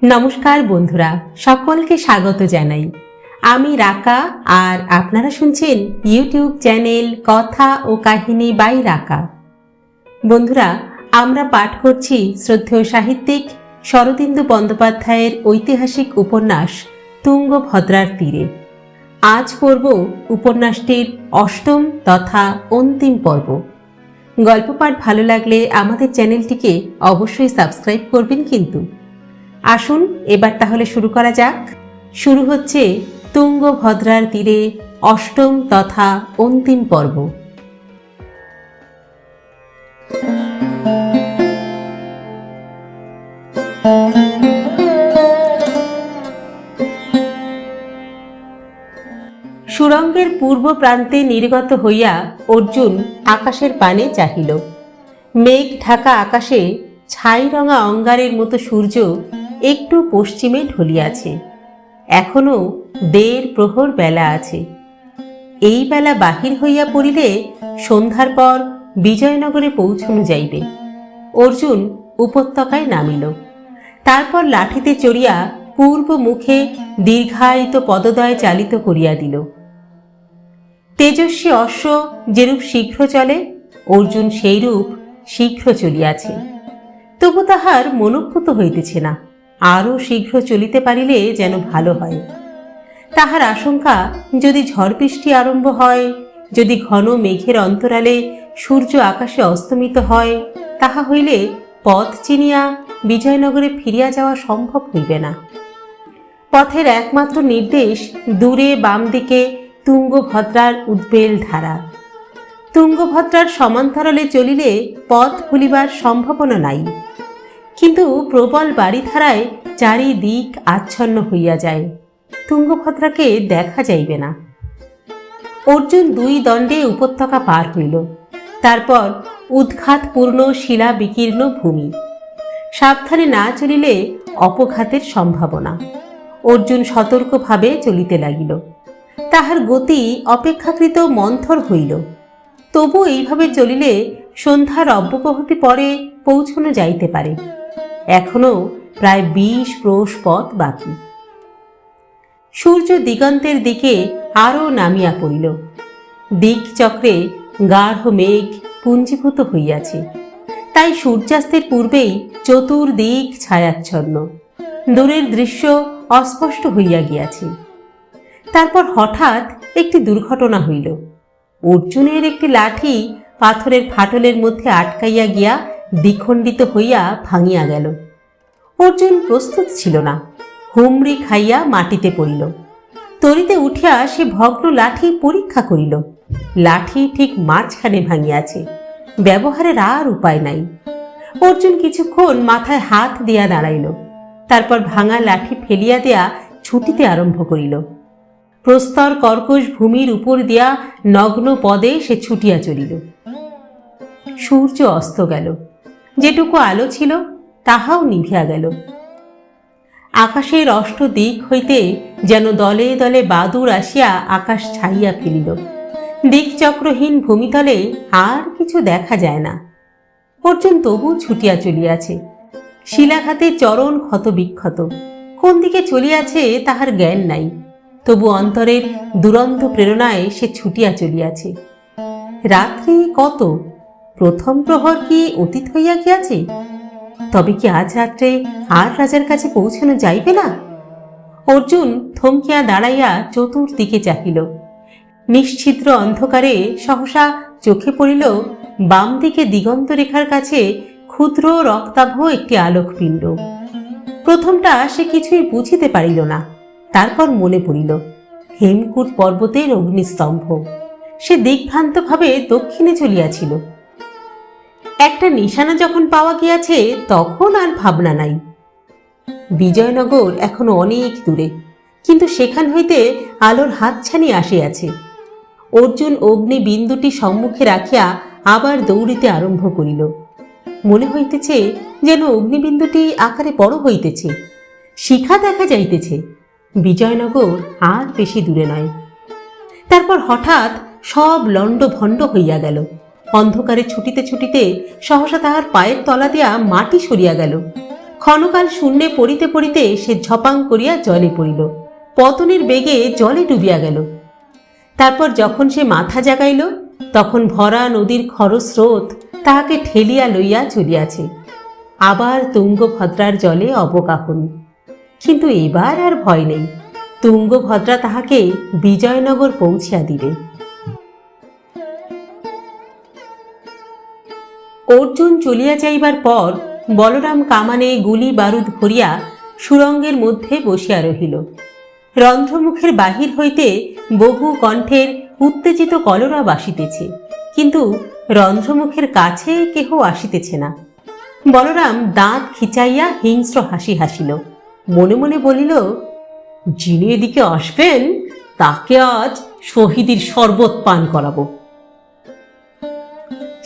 নমস্কার বন্ধুরা, সকলকে স্বাগত জানাই। আমি রাকা আর আপনারা শুনছেন ইউটিউব চ্যানেল কথা ও কাহিনী বাই রাকা। বন্ধুরা, আমরা পাঠ করছি শ্রদ্ধেয় সাহিত্যিক শরদিন্দু বন্দ্যোপাধ্যায়ের ঐতিহাসিক উপন্যাস তুঙ্গভদ্রার তীরে। আজ পড়ব উপন্যাসটির অষ্টম তথা অন্তিম পর্ব। গল্প পাঠ ভালো লাগলে আমাদের চ্যানেলটিকে অবশ্যই সাবস্ক্রাইব করবেন কিন্তু। আসুন এবার তাহলে শুরু করা যাক। শুরু হচ্ছে তুঙ্গভদ্রার তীরে অষ্টম তথা অন্তিম পর্ব। সুড়ঙ্গের পূর্ব প্রান্তে নির্গত হইয়া অর্জুন আকাশের পানে চাহিল। মেঘ ঢাকা আকাশে ছাই রঙা অঙ্গারের মতো সূর্য একটু পশ্চিমে ঢলিয়াছে। এখনো ১.৫ প্রহর বেলা আছে। এই বেলা বাহির হইয়া পড়িলে সন্ধ্যার পর বিজয়নগরে পৌঁছানো যাইবে। অর্জুন উপত্যকায় নামিল। তারপর লাঠিতে চড়িয়া পূর্ব মুখে দীর্ঘায়িত পদদয় চালিত করিয়া দিল। তেজস্বী অশ্ব যেরূপ শীঘ্র চলে, অর্জুন সেইরূপ শীঘ্র চলিয়াছে। তবু তাহার মনোভূত হইতেছে না, আরও শীঘ্র চলিতে পারিলে যেন ভালো হয়। তাহার আশঙ্কা, যদি ঝড় বৃষ্টি আরম্ভ হয়, যদি ঘন মেঘের অন্তরালে সূর্য আকাশে অস্তমিত হয়, তাহা হইলে পথ চিনিয়া বিজয়নগরে ফিরিয়া যাওয়া সম্ভব হইবে না। পথের একমাত্র নির্দেশ দূরে বাম দিকে তুঙ্গভদ্রার উদ্বেল ধারা। তুঙ্গভদ্রার সমান্তরালে চলিলে পথ ভুলিবার সম্ভাবনা নাই, কিন্তু প্রবল বারিধারায় চারিদিক আচ্ছন্ন হইয়া যায়, তুঙ্গভদ্রাকে দেখা যাইবে না। অর্জুন ২ দণ্ডে উপত্যকা পার হইল। তারপর উদ্ঘাতপূর্ণ শিলা বিকীর্ণ ভূমি। সাবধানে না চলিলে অপঘাতের সম্ভাবনা। অর্জুন সতর্কভাবে চলিতে লাগিল। তাহার গতি অপেক্ষাকৃত মন্থর হইল। তবু এইভাবে চলিলে সন্ধ্যার অব্যবহতি পরে পৌঁছানো যাইতে পারে। এখনো প্রায় ২০ ক্রোশ পথ বাকি। সূর্য দিগন্তের দিকে আরও নামিয়া পড়িল। দিকচক্রে গাঢ় মেঘ পুঞ্জীভূত হইয়াছে, তাই সূর্যাস্তের পূর্বেই চতুর্দিক ছায়াচ্ছন্ন। দূরের দৃশ্য অস্পষ্ট হইয়া গিয়াছে। তারপর হঠাৎ একটি দুর্ঘটনা হইল। অর্জুনের একটি লাঠি পাথরের ফাটলের মধ্যে আটকাইয়া গিয়া দ্বিখণ্ডিত হইয়া ভাঙিয়া গেল। অর্জুন প্রস্তুত ছিল না, হুমড়ি খাইয়া মাটিতে পড়িল। তরিতে উঠিয়া সে ভগ্ন লাঠি পরীক্ষা করিল। লাঠি ঠিক মাঝখানে ভাঙিয়াছে, ব্যবহারের আর উপায় নাই। অর্জুন কিছুক্ষণ মাথায় হাত দিয়া দাঁড়াইল। তারপর ভাঙা লাঠি ফেলিয়া দেয়া ছুটিতে আরম্ভ করিল। প্রস্তর কর্কশ ভূমির উপর দিয়া নগ্ন পদে সে ছুটিয়া চলিল। সূর্য অস্ত গেল। যেটুকু আলো ছিল তাহাও নিভিয়া গেল। আকাশের অষ্ট দিক হইতে যেন দলে দলে বাদুড় আসিয়া আকাশ ছাইয়া ফেলিল। দিকচক্রহীন ভূমিতলে আর কিছু দেখা যায় না। অর্জুন তবু ছুটিয়া চলিয়াছে। শিলাঘাতে চরণ ক্ষত বিক্ষত। কোন দিকে চলিয়াছে তাহার জ্ঞান নাই, তবু অন্তরের দুরন্ত প্রেরণায় সে ছুটিয়া চলিয়াছে। রাত্রি কত? প্রথম প্রহর কি অতীত হইয়া গিয়াছে? তবে কি আজ রাত্রে আর রাজার কাছে পৌঁছানো যাইবে না? অর্জুন থমকিয়া দাঁড়াইয়া চতুর্দিকে চাহিল। নিশ্ছিদ্র অন্ধকারে সহসা চোখে পড়িল বাম দিকে দিগন্ত রেখার কাছে ক্ষুদ্র রক্তাভ একটি আলোকপিণ্ড। প্রথমটা সে কিছুই বুঝিতে পারিল না। তারপর মনে পড়িল হেমকূট পর্বতের অগ্নিস্তম্ভ। সে দিকভ্রান্তভাবে দক্ষিণে চলিয়াছিল। একটা নিশানা যখন পাওয়া গিয়াছে তখন আর ভাবনা নাই। বিজয়নগর এখনো অনেক দূরে, কিন্তু সেখান হইতে আলোর হাতছানি আসিয়াছে। অর্জুন অগ্নিবিন্দুটি সম্মুখে রাখিয়া আবার দৌড়িতে আরম্ভ করিল। মনে হইতেছে যেন অগ্নিবিন্দুটি আকারে বড় হইতেছে, শিখা দেখা যাইতেছে। বিজয়নগর আর বেশি দূরে নয়। তারপর হঠাৎ সব লণ্ডভণ্ড হইয়া গেল। অন্ধকারে ছুটিতে ছুটিতে সহসা তাহার পায়ের তলা দিয়া মাটি সরিয়া গেল। ক্ষণকাল শূন্যে পড়িতে পড়িতে সে ঝপাং করিয়া জলে পড়িল, পতনের বেগে জলে ডুবিয়া গেল। তারপর যখন সে মাথা জাগাইল, তখন ভরা নদীর খরস্রোত তাহাকে ঠেলিয়া লইয়া চলিয়াছে। আবার তুঙ্গভদ্রার জলে অবগাহন। কিন্তু এবার আর ভয় নেই, তুঙ্গভদ্রা তাহাকে বিজয়নগর পৌঁছিয়া দিবে। অর্জুন চলিয়া যাইবার পর বলরাম কামানে গুলি বারুদ ভরিয়া সুরঙ্গের মধ্যে বসিয়া রহিল। রন্ধ্রমুখের বাহির হইতে বহু কণ্ঠের উত্তেজিত কলরব আসিতেছে, কিন্তু রন্ধ্রমুখের কাছে কেহ আসিতেছে না। বলরাম দাঁত খিচাইয়া হিংস্র হাসি হাসিল, মনে মনে বলিল, যিনি এদিকে আসবেন তাকে আজ শহীদের শরবত পান করাবো।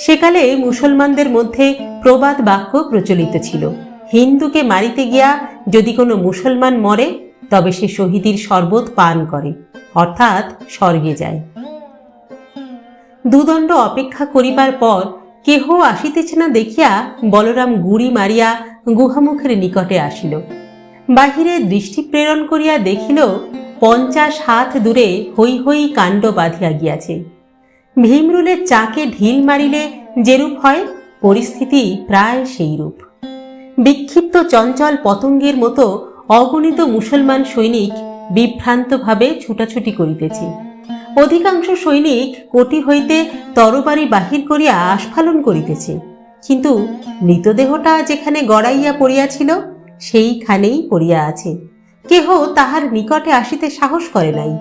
সেকালে মুসলমানদের মধ্যে প্রবাদ বাক্য প্রচলিত ছিল, হিন্দুকে মারিতে গিয়া যদি কোনো মুসলমান মরে তবে সে শহীদের শরবত পান করে, অর্থাৎ স্বর্গে যায়। দুদণ্ড অপেক্ষা করিবার পর কেহ আসিতেছে না দেখিয়া বলরাম গুড়ি মারিয়া গুহামুখের নিকটে আসিল। বাহিরে দৃষ্টি প্রেরণ করিয়া দেখিল 50 হাত দূরে হৈ হৈ কাণ্ড বাঁধিয়া গিয়াছে। ভীমরুলের চাকে ঢিল মারিলে যেরূপ হয়, পরিস্থিতি প্রায় সেইরূপ। বিক্ষিপ্ত চঞ্চল পতঙ্গের মতো অগণিত মুসলমান সৈনিক বিভ্রান্তভাবে ছুটাছুটি করিতেছে। অধিকাংশ সৈনিক কোটি হইতে তরবারি বাহির করিয়া আস্ফালন করিতেছে, কিন্তু মৃতদেহটা যেখানে গড়াইয়া পড়িয়াছিল সেইখানেই পড়িয়া আছে, কেহ তাহার নিকটে আসিতে সাহস করে নাই।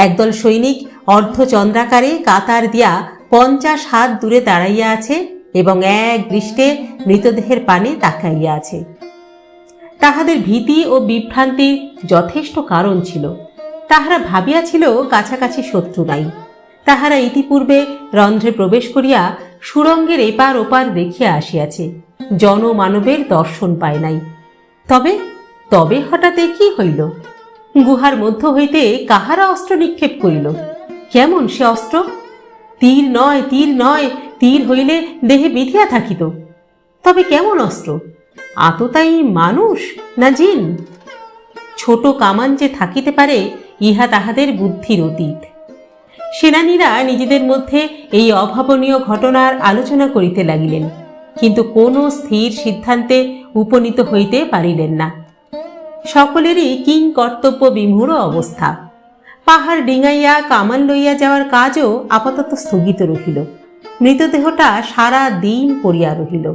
একদল সৈনিক অর্ধচন্দ্রাকারে কাতার দিয়া 50 হাত দূরে দাঁড়াইয়া আছে এবং এক দৃষ্টে মৃতদেহের পানে তাকাইয়া আছে। তাহাদের ভীতি ও বিভ্রান্তির যথেষ্ট কারণ ছিল। তাহারা ভাবিয়াছিল কাছাকাছি শত্রু নাই। তাহারা ইতিপূর্বে রন্ধ্রে প্রবেশ করিয়া সুরঙ্গের এপার ওপার দেখিয়া আসিয়াছে, জনমানবের দর্শন পায় নাই। তবে তবে হঠাৎ কি হইল? গুহার মধ্য হইতে কাহারা অস্ত্র নিক্ষেপ করিল? কেমন সে অস্ত্র? তীর নয়, তীর নয়, তীর হইলে দেহে বিধিয়া থাকিত। তবে কেমন অস্ত্র? আততায়ী মানুষ না জিন? ছোট কামান যে থাকিতে পারে, ইহা তাহাদের বুদ্ধির অতীত। সেনানীরা নিজেদের মধ্যে এই অভাবনীয় ঘটনার আলোচনা করিতে লাগিলেন, কিন্তু কোনো স্থির সিদ্ধান্তে উপনীত হইতে পারিলেন না। সকলেরই কিং কর্তব্য বিমূঢ় অবস্থা। পাহাড় ডিঙাইয়া কামান লইয়া যাওয়ার কাজও আপাতত স্থগিত রহিল। মৃতদেহটা সারা দিন পড়িয়া রহিল।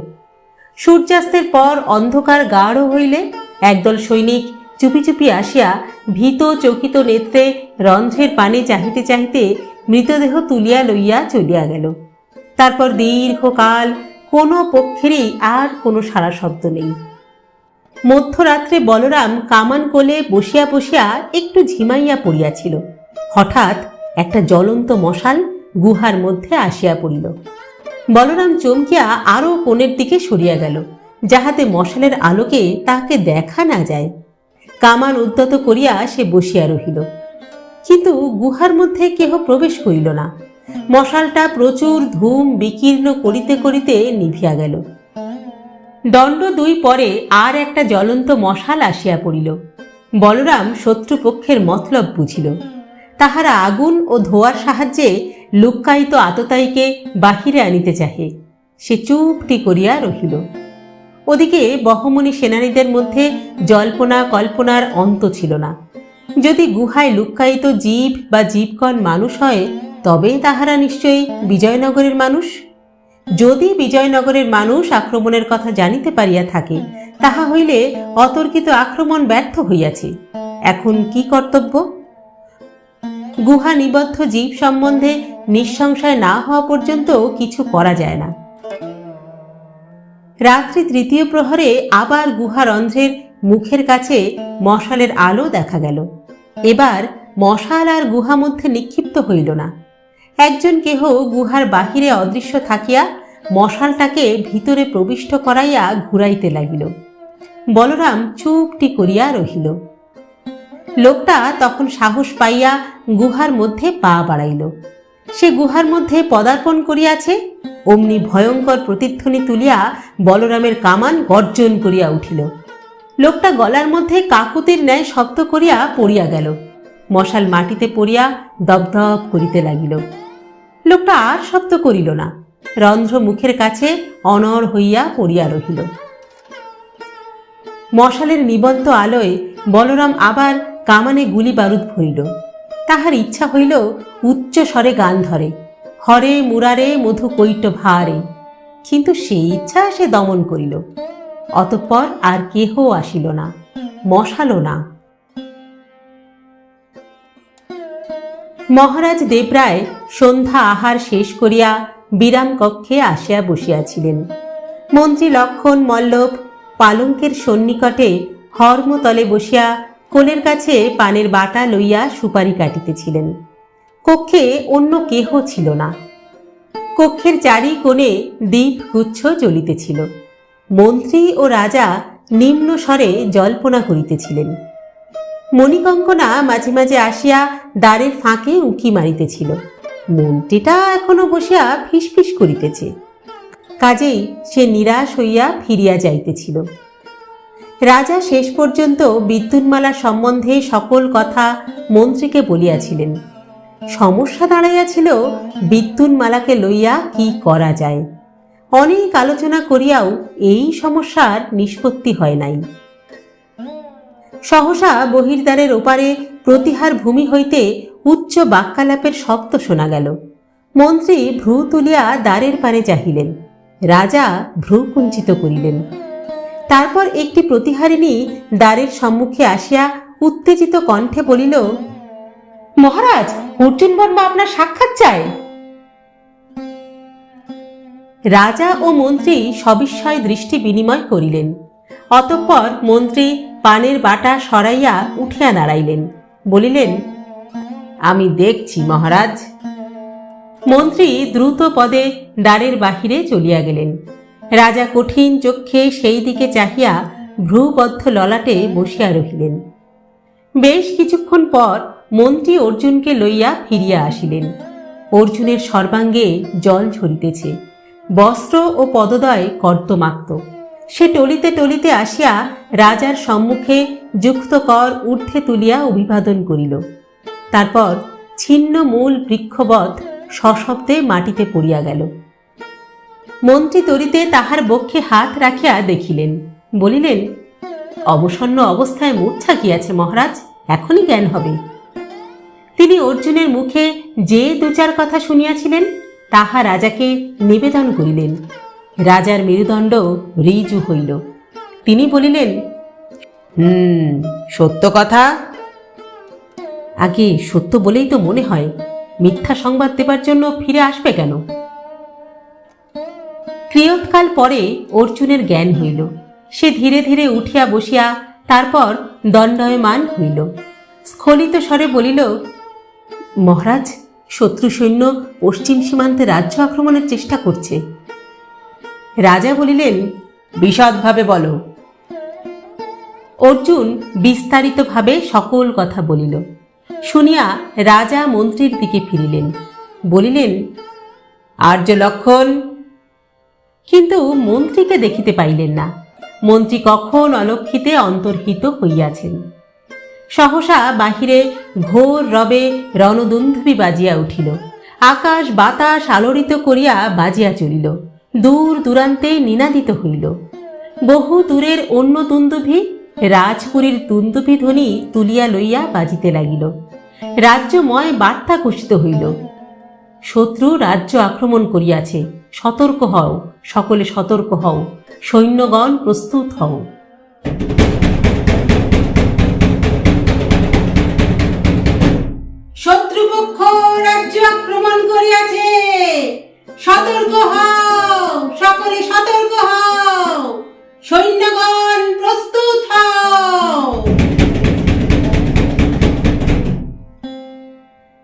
সূর্যাস্তের পর অন্ধকার গাঢ় হইলে একদল সৈনিক চুপি চুপি আসিয়া ভীত চকিত নেত্রে রন্ধ্রের পানে চাহিতে চাহিতে মৃতদেহ তুলিয়া লইয়া চলিয়া গেল। তারপর দীর্ঘকাল কোনো পক্ষেরই আর কোনো সারা শব্দ নেই। মধ্যরাত্রে বলরাম কামান কোলে বসিয়া বসিয়া একটু ঝিমাইয়া পড়িয়াছিল। হঠাৎ একটা জ্বলন্ত মশাল গুহার মধ্যে আসিয়া পড়িল। বলরাম চমকিয়া আরো কোণের দিকে সরিয়া গেল, যাহাতে মশালের আলোকে তাহাকে দেখা না যায়। কামান উদ্যত করিয়া সে বসিয়া রহিল, কিন্তু গুহার মধ্যে কেহ প্রবেশ করিল না। মশালটা প্রচুর ধূম বিকীর্ণ করিতে করিতে নিভিয়া গেল। দণ্ড 2 পরে আর একটা জ্বলন্ত মশাল আসিয়া পড়িল। বলরাম শত্রুপক্ষের মতলব বুঝিল। তাহারা আগুন ও ধোঁয়ার সাহায্যে লুক্কায়িত আততায়ীকে বাহিরে আনিতে চাহে। সে চুপটি করিয়া রহিল। ওদিকে বহমনি সেনানীদের মধ্যে জল্পনা কল্পনার অন্ত ছিল না। যদি গুহায় লুক্কায়িত জীব বা জীবকণ মানুষ হয়, তবে তাহারা নিশ্চয়ই বিজয়নগরের মানুষ। যদি বিজয়নগরের মানুষ আক্রমণের কথা জানিতে পারিয়া থাকে, তাহা হইলে অতর্কিত আক্রমণ ব্যর্থ হইয়াছে। এখন কি কর্তব্য? গুহা নিবদ্ধ জীব সম্বন্ধে নিঃসংশয় না হওয়া পর্যন্ত কিছু করা যায় না। রাত্রি 3য় প্রহরে আবার গুহারন্ধ্রের মুখের কাছে মশালের আলো দেখা গেল। এবার মশাল আর গুহা মধ্যে নিক্ষিপ্ত হইল না। একজন কেহ গুহার বাহিরে অদৃশ্য থাকিয়া মশালটাকে ভিতরে প্রবিষ্ট করাইয়া ঘুরাইতে লাগিল। বলরাম চুপটি করিয়া রহিল। লোকটা তখন সাহস পাইয়া গুহার মধ্যে পা বাড়াইল। সে গুহার মধ্যে পদার্পণ করিয়াছে, অমনি ভয়ঙ্কর প্রতিধ্বনি তুলিয়া বলরামের কামান গর্জন করিয়া উঠিল। লোকটা গলার মধ্যে কাকুতির ন্যায় শব্দ করিয়া পড়িয়া গেল। মশাল মাটিতে পড়িয়া দপদপ করিতে লাগিল। লোকটা আর শব্দ করিল না, রন্ধ্র মুখের কাছে অনড় হইয়া পড়িয়া রহিল। মশালের নিবন্ত আলোয় বলরাম আবার কামানে গুলি বারুদ ভরিল। তাহার ইচ্ছা হইল উচ্চ স্বরে গান ধরে, হরে মুরারে মধু কৈট ভারে, কিন্তু সেই ইচ্ছা সে দমন করিল। অতঃপর আর কেহ আসিল না, মশালও না। মহারাজ দেবরায় সন্ধ্যা আহার শেষ করিয়া বিরাম কক্ষে আসিয়া বসিয়াছিলেন। মন্ত্রী লক্ষণ মল্লভ পালঙ্কের সন্নিকটে হর্মতলে বসিয়া কোলের কাছে পানের বাটা লইয়া সুপারি কাটিতেছিলেন। কক্ষে অন্য কেহ ছিল না। কক্ষের চারি কোণে দীপগুচ্ছ জ্বলিতেছিল। মন্ত্রী ও রাজা নিম্ন স্বরে জল্পনা করিতেছিলেন। মণিকঙ্কনা মাঝে মাঝে আসিয়া দ্বারের ফাঁকে উঁকি মারিতেছিল। মন্ত্রীটা এখনো বসিয়া ফিসফিস করিতেছে, কাজেই সে নিরাশ হইয়া ফিরিয়া যাইতেছিল। রাজা শেষ পর্যন্ত বিদ্যুন্মালা সম্বন্ধে সকল কথা মন্ত্রীকে বলিয়াছিলেন। সমস্যা দাঁড়াইয়াছিল বিদ্যুন্মালাকে লইয়া কি করা যায়। অনেক আলোচনা করিয়াও এই সমস্যার নিষ্পত্তি হয় নাই। সহসা বহির্দ্বারের ওপারে প্রতিহার ভূমি হইতে উচ্চ বাক্যালাপের শব্দ শোনা গেল। মন্ত্রী ভ্রু তুলিয়া দ্বারের পানে চাহিলেন। রাজা ভ্রু কুঞ্চিত করিলেন। তারপর একটি প্রতিহারিণী দ্বারের সম্মুখে আসিয়া উত্তেজিত কণ্ঠে বলিল, মহারাজ, অর্জুন বর্মা আপনার সাক্ষাৎ চায়। রাজা ও মন্ত্রী সবিস্ময় দৃষ্টি বিনিময় করিলেন। অতঃপর মন্ত্রী পানের বাটা সরাইয়া উঠিয়া দাঁড়াইলেন, বলিলেন, আমি দেখছি মহারাজ। মন্ত্রী দ্রুত পদে দ্বারের বাহিরে চলিয়া গেলেন। রাজা কঠিন চক্ষে সেই দিকে চাহিয়া ভ্রুবদ্ধ ললাটে বসিয়া রহিলেন। বেশ কিছুক্ষণ পর মন্ত্রী অর্জুনকে লইয়া ফিরিয়া আসিলেন। অর্জুনের সর্বাঙ্গে জল ঝরিতেছে, বস্ত্র ও পদদয় কর্দমাক্ত। সে টলিতে টলিতে আসিয়া রাজার সম্মুখে যুক্ত কর ঊর্ধ্বে তুলিয়া অভিবাদন করিল। তারপর ছিন্ন মূল বৃক্ষবৎ সশব্দে মাটিতে পড়িয়া গেল। মন্ত্রী তরিতে তাহার বক্ষে হাত রাখিয়া দেখিলেন, বলিলেন, অবসন্ন অবস্থায় মূর্ছা গিয়াছে মহারাজ, এখনই জ্ঞান হবে। তিনি অর্জুনের মুখে যে দু চার কথা শুনিয়াছিলেন তাহা রাজাকে নিবেদন করিলেন। রাজার মেরুদণ্ড ঋজু হইল। তিনি বলিলেন, সত্য কথা। আগে সত্য বলেই তো মনে হয়, মিথ্যা সংবাদ দেবার জন্য ফিরে আসবে কেন? ক্রিয়ৎকাল পরে অর্জুনের জ্ঞান হইল। সে ধীরে ধীরে উঠিয়া বসিয়া তারপর দণ্ডায়মান হইল। স্খলিত স্বরে বলিল, মহারাজ, শত্রু সৈন্য পশ্চিম সীমান্তে রাজ্য আক্রমণের চেষ্টা করছে। রাজা বলিলেন, বিশদভাবে বলো। অর্জুন বিস্তারিতভাবে সকল কথা বলিল। শুনিয়া রাজা মন্ত্রীর দিকে ফিরিলেন, বলিলেন, আর্য লক্ষণ। কিন্তু মন্ত্রীকে দেখিতে পাইলেন না। মন্ত্রী কখন অলক্ষিতে অন্তর্হিত হইয়াছেন। সহসা বাহিরে ঘোর রবে রণদুন্ধুবি বাজিয়া উঠিল। আকাশ বাতাস আলোড়িত করিয়া বাজিয়া চলিল। দূর দূরান্তে নিনাদিত হইল। বহু দূরের অন্য দুন্দুভি রাজপুরীর দুন্দুভি ধ্বনি তুলিয়া লইয়া বাজিতে লাগিল। রাজ্যময় বার্তা ঘোষিত হইল, শত্রু রাজ্য আক্রমণ করিয়াছে, সতর্ক হও, সকলে সতর্ক হও, সৈন্যগণ প্রস্তুত হও। শত্রুপক্ষ রাজ্য আক্রমণ করিয়াছে, সতর্ক হও, সকলে সতর্ক হও, সৈন্যগণ প্রস্তুত হও।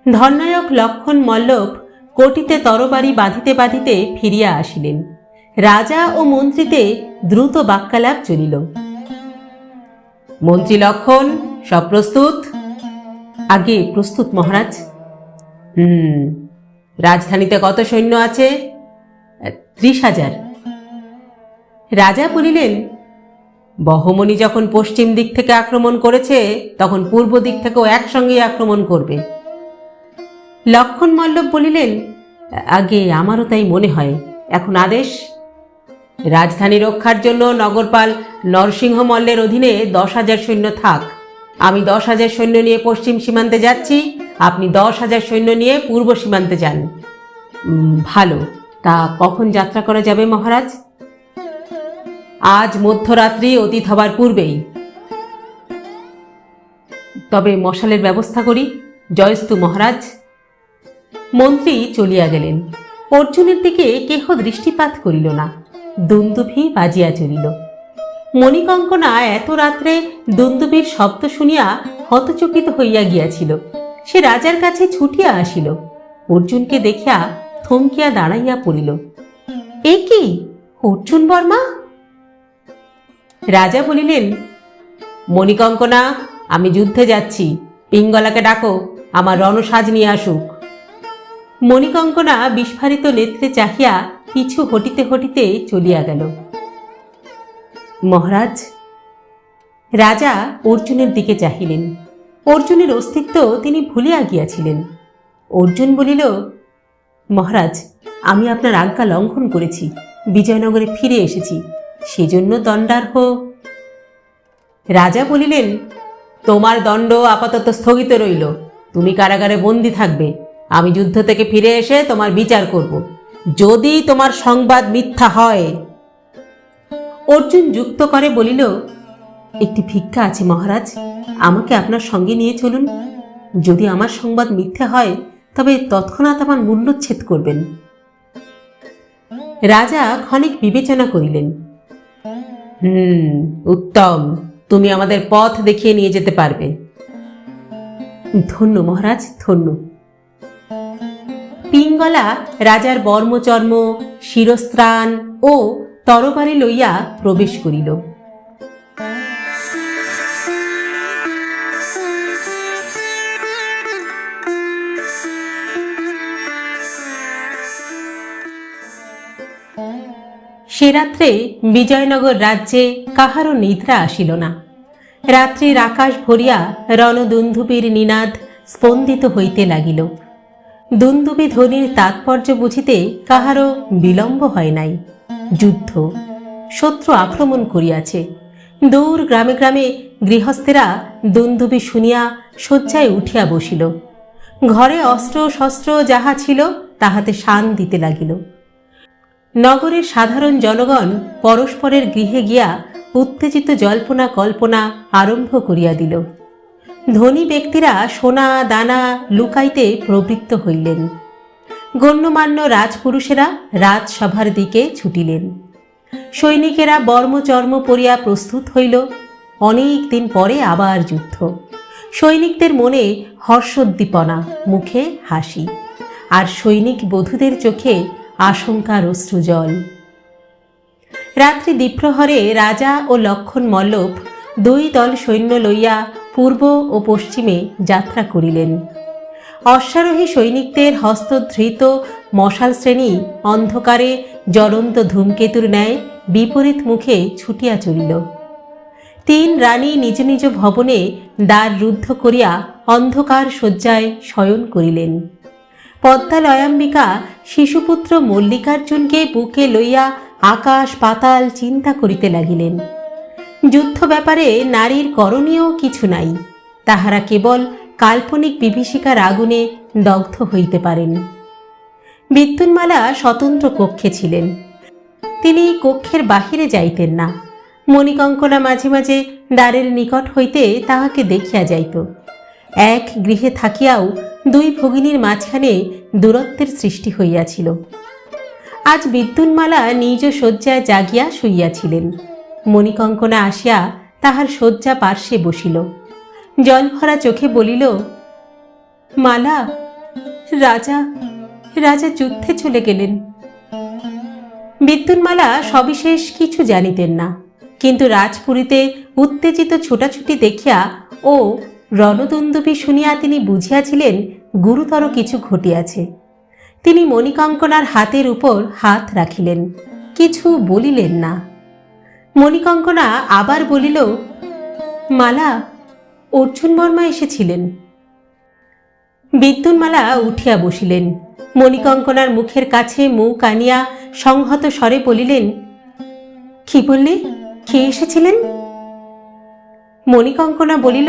ধননায়ক লক্ষণ মল্লভ কোটিতে তরবারি বাঁধিতে বাঁধিতে ফিরিয়া আসিলেন। রাজা ও মন্ত্রীতে দ্রুত বাক্যালাপ চলিল। মন্ত্রী লক্ষণ, সব প্রস্তুত? আগে প্রস্তুত মহারাজ। রাজধানীতে কত সৈন্য আছে? 30,000। রাজা বলিলেন, বহমনি যখন পশ্চিম দিক থেকে আক্রমণ করেছে তখন পূর্ব দিক থেকেও একসঙ্গেই আক্রমণ করবে। লক্ষণ মল্লব বলিলেন, আগে আমারও তাই মনে হয়। এখন আদেশ। রাজধানী রক্ষার জন্য নগরপাল নরসিংহ মল্লের অধীনে 10,000 সৈন্য থাক। আমি 10,000 সৈন্য নিয়ে পশ্চিম সীমান্তে যাচ্ছি, আপনি 10,000 সৈন্য নিয়ে পূর্ব সীমান্তে যান। ভালো। তা কখন যাত্রা করা যাবে মহারাজ? আজ মধ্যরাত্রি অতীত হবার পূর্বেই। তবে মশালের ব্যবস্থা করি। জয়স্তু মহারাজ। মন্ত্রী চলিয়া গেলেন। অর্জুনের দিকে কেহ দৃষ্টিপাত করিল না। দুন্দুভি বাজিয়া চলিল। মণিকঙ্কনা এত রাত্রে দুন্দুভির শব্দ শুনিয়া হতচকিত হইয়া গিয়াছিল। সে রাজার কাছে ছুটিয়া আসিল। অর্জুনকে দেখিয়া থমকিয়া দাঁড়াইয়া পড়িল। এ কি, অর্জুন বর্মা? রাজা বলিলেন, মণিকঙ্কনা, আমি যুদ্ধে যাচ্ছি। পিঙ্গলাকে ডাকো, আমার রণসাজ নিয়ে আসুক। মণিকঙ্কনা বিস্ফারিত নেত্রে চাহিয়া পিছু হটিতে হটিতে চলিয়া গেল। মহারাজ। রাজা অর্জুনের দিকে চাহিলেন। অর্জুনের অস্তিত্ব তিনি ভুলিয়া গিয়াছিলেন। অর্জুন বলিল, মহারাজ, আমি আপনার আজ্ঞা লঙ্ঘন করেছি, বিজয়নগরে ফিরে এসেছি, সেজন্য দণ্ডার্হ। রাজা বলিলেন, তোমার দণ্ড আপাতত স্থগিত রইল। তুমি কারাগারে বন্দী থাকবে। আমি যুদ্ধ থেকে ফিরে এসে তোমার বিচার করব, যদি তোমার সংবাদ মিথ্যা হয়। অর্জুন যুক্ত করে বলিল, একটি ভিক্ষা আছে মহারাজ, আমাকে আপনার সঙ্গে নিয়ে চলুন। যদি আমার সংবাদ মিথ্যে হয় তবে তৎক্ষণাৎ আমার মূল্যচ্ছেদ করবেন। রাজা ক্ষণিক বিবেচনা করিলেন। উত্তম, তুমি আমাদের পথ দেখিয়ে নিয়ে যেতে পারবে। ধন্য মহারাজ, ধন্য। পিঙ্গলা রাজার বর্মচর্ম, শিরস্ত্রাণ ও তরবারি লইয়া প্রবেশ করিল। সে রাত্রে বিজয়নগর রাজ্যে কাহারও নিদ্রা আসিল না। রাত্রির আকাশ ভরিয়া রণদুন্দুবির নিনাদ স্পন্দিত হইতে লাগিল। দুন্দুবি ধ্বনির তাৎপর্য বুঝিতে কাহারও বিলম্ব হয় নাই। যুদ্ধ, শত্রু আক্রমণ করিয়াছে। দূর গ্রামে গ্রামে গৃহস্থেরা দুন্দুবি শুনিয়া শয্যায় উঠিয়া বসিল। ঘরে অস্ত্র শস্ত্র যাহা ছিল তাহাতে শান দিতে লাগিল। নগরের সাধারণ জনগণ পরস্পরের গৃহে গিয়া উত্তেজিত জল্পনা কল্পনা আরম্ভ করিয়া দিল। ধনী ব্যক্তিরা সোনা দানা লুকাইতে প্রবৃত্ত হইলেন। গণ্যমান্য রাজপুরুষেরা রাজসভার দিকে ছুটিলেন। সৈনিকেরা বর্মচর্ম পরিয়া প্রস্তুত হইল। অনেক দিন পরে আবার যুদ্ধ। সৈনিকদের মনে হর্ষোদ্দীপনা, মুখে হাসি, আর সৈনিক বধূদের চোখে আশঙ্কার অশ্রুজল। রাত্রি দ্বিপ্রহরে রাজা ও লক্ষণ মল্লব দুই দল সৈন্য লইয়া পূর্ব ও পশ্চিমে যাত্রা করিলেন। অশ্বারোহী সৈনিকদের হস্তধৃত মশাল শ্রেণী অন্ধকারে জ্বলন্ত ধূমকেতুর ন্যায় বিপরীত মুখে ছুটিয়া চলিল। তিন রানী নিজ নিজ ভবনে দ্বার রুদ্ধ করিয়া অন্ধকার শয্যায় শয়ন করিলেন। পদ্মালয়াম্বিকা শিশুপুত্র মল্লিকার্জুনকে বুকে লইয়া আকাশ পাতাল চিন্তা করিতে লাগিলেন। যুদ্ধ ব্যাপারে নারীর করণীয় কিছু নাই, তাহারা কেবল কাল্পনিক বিভীষিকার আগুনে দগ্ধ হইতে পারেন। বিদ্যুন্মালা স্বতন্ত্র কক্ষে ছিলেন। তিনি কক্ষের বাহিরে যাইতেন না। মণিকঙ্কনা মাঝে মাঝে দ্বারের নিকট হইতে তাহাকে দেখিয়া যাইত। এক গৃহে থাকিয়াও দুই ভগিনীর মাঝখানে দূরত্বের সৃষ্টি হইয়াছিল। আজ বিদ্যুন্মালা নিজ শয্যায় জাগিয়া শুইয়াছিলেন। মণিকঙ্কনা আসিয়া তাহার শয্যা পার্শ্বে বসিল। জলভরা চোখে বলিল, মালা, রাজা রাজা যুদ্ধে চলে গেলেন। বিদ্যুন্মালা সবিশেষ কিছু জানিতেন না, কিন্তু রাজপুরীতে উত্তেজিত ছোটাছুটি দেখিয়া ও রণদুন্দুবি শুনিয়া তিনি বুঝিয়াছিলেন গুরুতর কিছু ঘটিয়াছে। তিনি মণিকঙ্কনার হাতের উপর হাত রাখিলেন, কিছু বলিলেন না। মণিকঙ্কনা আবার বলিল, মালা, অর্জুন বর্মা এসেছিলেন। বিদ্যুন্মালা উঠিয়া বসিলেন। মণিকঙ্কনার মুখের কাছে মুখ আনিয়া সংহত স্বরে বলিলেন, কি বললে, কে এসেছিলেন? মণিকঙ্কনা বলিল,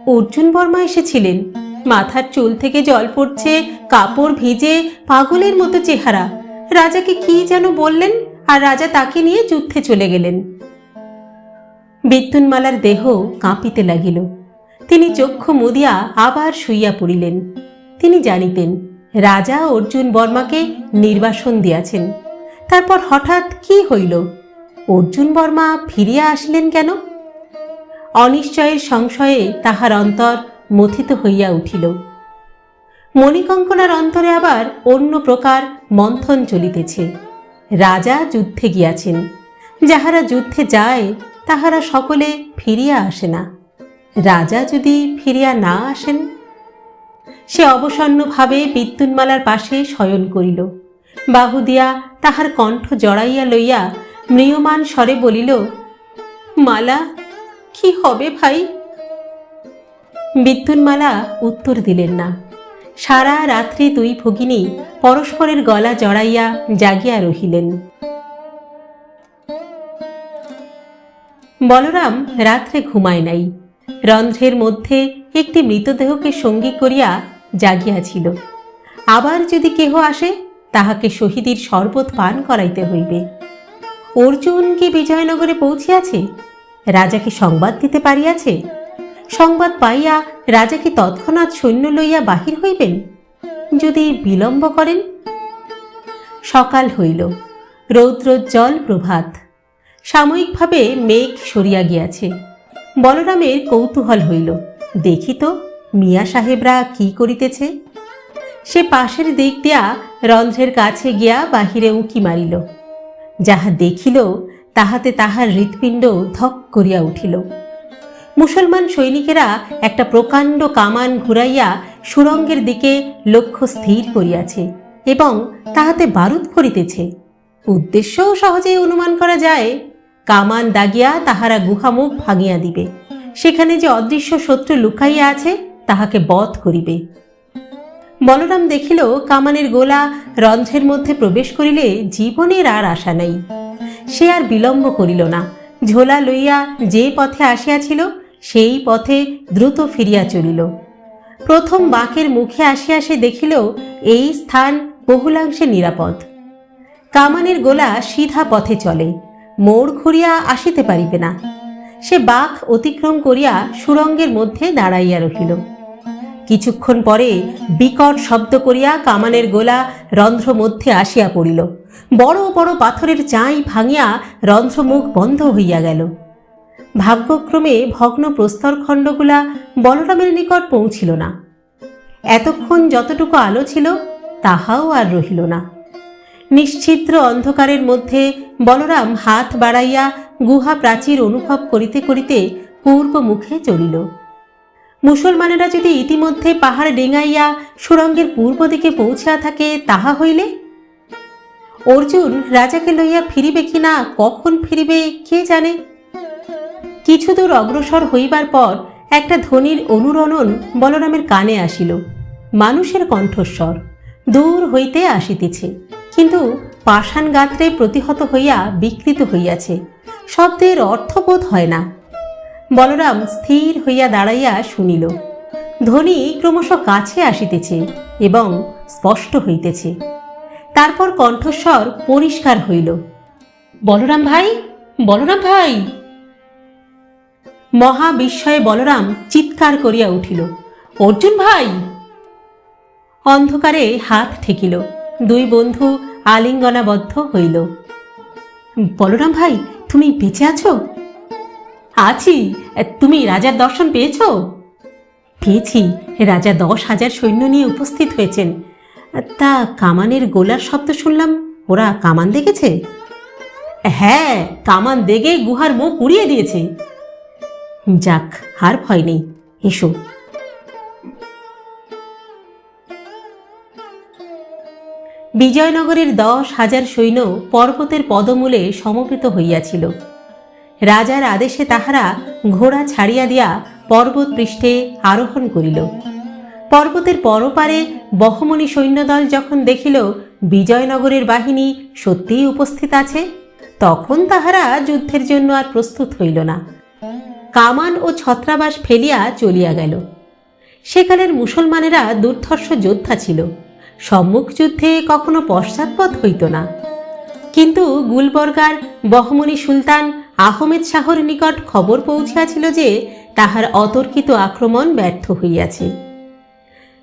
অর্জুন বর্মা এসেছিলেন। মাথার চুল থেকে জল পড়ছে, কাপড় ভিজে, পাগলের মতো চেহারা। রাজাকে কি যেন বললেন, আর রাজা তাকে নিয়ে যুদ্ধে চলে গেলেন। বিদ্যুন্মালার দেহ কাঁপিতে লাগিল। তিনি চক্ষু মুদিয়া আবার শুইয়া পড়িলেন। তিনি জানিতেন রাজা অর্জুন বর্মাকে নির্বাসন দিয়াছেন। তারপর হঠাৎ কি হইল? অর্জুন বর্মা ফিরিয়া আসিলেন কেন? অনিশ্চয়ের সংশয়ে তাহার অন্তর মথিত হইয়া উঠিল। মণিকঙ্কনার অন্তরে আবার অন্য প্রকার মন্থন চলিতেছে। রাজা যুদ্ধে গিয়াছেন। যাহারা যুদ্ধে যায় তাহারা সকলে ফিরিয়া আসে না। রাজা যদি ফিরিয়া না আসেন? সে অবসন্নভাবে বিদ্যুন্মালার পাশে শয়ন করিল। বাহু দিয়া তাহার কণ্ঠ জড়াইয়া লইয়া ম্রিয়মাণ স্বরে বলিল, মালা, কি হবে ভাই? বিদ্যুন্মালা উত্তর দিলেন না। সারা রাত্রি দুই ভগিনী পরস্পরের গলা জড়াইয়া জাগিয়া রহিলেন। বলরাম রাত্রে ঘুমায় নাই। রন্ধ্রের মধ্যে একটি মৃতদেহকে সঙ্গী করিয়া জাগিয়াছিল। আবার যদি কেহ আসে, তাহাকে শহীদের শরবত পান করাইতে হইবে। অর্জুন কি বিজয়নগরে পৌঁছিয়াছে? রাজা কি সংবাদ দিতে পারিয়াছে? সংবাদ পাইয়া রাজা কি তৎক্ষণাৎ সৈন্য লইয়া বাহির হইবেন? যদি বিলম্ব করেন? সকাল হইল। রৌদ্রোজ্জ্বল প্রভাত। সাময়িকভাবে মেঘ সরিয়া গিয়াছে। বলরামের কৌতূহল হইল, দেখি তো মিয়া সাহেবরা কি করিতেছে। সে পাশের দিক দিয়া রন্ধ্রের কাছে গিয়া বাহিরে উঁকি মারিল। যাহা দেখিল তাহাতে তাহার হৃৎপিণ্ড ধক করিয়া উঠিল। মুসলমান সৈনিকেরা একটা প্রকাণ্ড কামান ঘুরাইয়া সুরঙ্গের দিকে লক্ষ্য স্থির করিয়াছে এবং তাহাতে বারুদ করিতেছে। উদ্দেশ্যও সহজেই অনুমান করা যায়। কামান দাগিয়া তাহারা গুহামুখ ভাঙিয়া দিবে। সেখানে যে অদৃশ্য শত্রু লুকাইয়া আছে তাহাকে বধ করিবে। বলরাম দেখিল কামানের গোলা রন্ধ্রের মধ্যে প্রবেশ করিলে জীবনের আর আশা নাই। সে আর বিলম্ব করিল না। ঝোলা লইয়া যে পথে আসিয়াছিল সেই পথে দ্রুত ফিরিয়া চলিল। প্রথম বাঁকের মুখে আসিয়া সে দেখিল এই স্থান বহুলাংশে নিরাপদ। কামানের গোলা সিধা পথে চলে, মোড় ঘুরিয়া আসিতে পারিবে না। সে বাঁক অতিক্রম করিয়া সুরঙ্গের মধ্যে দাঁড়াইয়া রহিল। কিছুক্ষণ পরে বিকট শব্দ করিয়া কামানের গোলা রন্ধ্র মধ্যে আসিয়া পড়িল। বড় বড় পাথরের চাই ভাঙিয়া রন্ধ্রমুখ বন্ধ হইয়া গেল। ভাগ্যক্রমে ভগ্ন প্রস্তরখণ্ডগুলা বলরামের নিকট পৌঁছিল না। এতক্ষণ যতটুকু আলো ছিল তাহাও আর রহিল না। নিশ্ছিদ্র অন্ধকারের মধ্যে বলরাম হাত বাড়াইয়া গুহা প্রাচীর অনুভব করিতে করিতে পূর্ব মুখে চলিল। মুসলমানেরা যদি ইতিমধ্যে পাহাড় ডিঙাইয়া সুরঙ্গের পূর্ব দিকে পৌঁছিয়া থাকে তাহা হইলে? অর্জুন রাজাকে লইয়া ফিরিবে কিনা, কখন ফিরিবে কে জানে। কিছু দূর অগ্রসর হইবার পর একটা ধ্বনির অনুরণন বলরামের কানে আসিল। মানুষের কণ্ঠস্বর দূর হইতে আসিতেছে, কিন্তু পাষাণ গাত্রে প্রতিহত হইয়া বিকৃত হইয়াছে। শব্দের অর্থবোধ হয় না। বলরাম স্থির হইয়া দাঁড়াইয়া শুনিল। ধ্বনি ক্রমশ কাছে আসিতেছে এবং স্পষ্ট হইতেছে। তারপর কণ্ঠস্বর পরিষ্কার হইল, বলরাম ভাই, বলরাম ভাই। মহা বিস্ময়ে বলরাম চিৎকার করিয়া উঠিল, অর্জুন ভাই। অন্ধকারে হাত ঠেকিল। দুই বন্ধু আলিঙ্গনাবদ্ধ হইল। বলরাম ভাই, তুমি বেঁচে আছো? আছি। তুমি রাজার দর্শন পেয়েছ? পেয়েছি। রাজা 10,000 সৈন্য নিয়ে উপস্থিত হয়েছেন। তা কামানের গোলার শব্দ শুনলাম, ওরা কামান দেখেছে? হ্যাঁ, কামান দেখে গুহার মুখ উড়িয়ে দিয়েছে। যাক, আর ভয় নেই, এসো। বিজয়নগরের 10,000 সৈন্য পর্বতের পদমূলে সমবেত হইয়াছিল। রাজার আদেশে তাহারা ঘোড়া ছাড়িয়া দিয়া পর্বত পৃষ্ঠে আরোহণ করিল। পর্বতের পরপারে বহমনি সৈন্যদল যখন দেখিল বিজয়নগরের বাহিনী সত্যিই উপস্থিত আছে, তখন তাহারা যুদ্ধের জন্য আর প্রস্তুত হইল না। কামান ও ছত্রাবাস ফেলিয়া চলিয়া গেল। সেকালের মুসলমানেরা দুর্ধর্ষ যোদ্ধা ছিল, সম্মুখ যুদ্ধে কখনো পশ্চাৎপদ হইত না। কিন্তু গুলবর্গার বহমনি সুলতান আহমেদ শাহর নিকট খবর পৌঁছিয়াছিল যে তাহার অতর্কিত আক্রমণ ব্যর্থ হইয়াছে।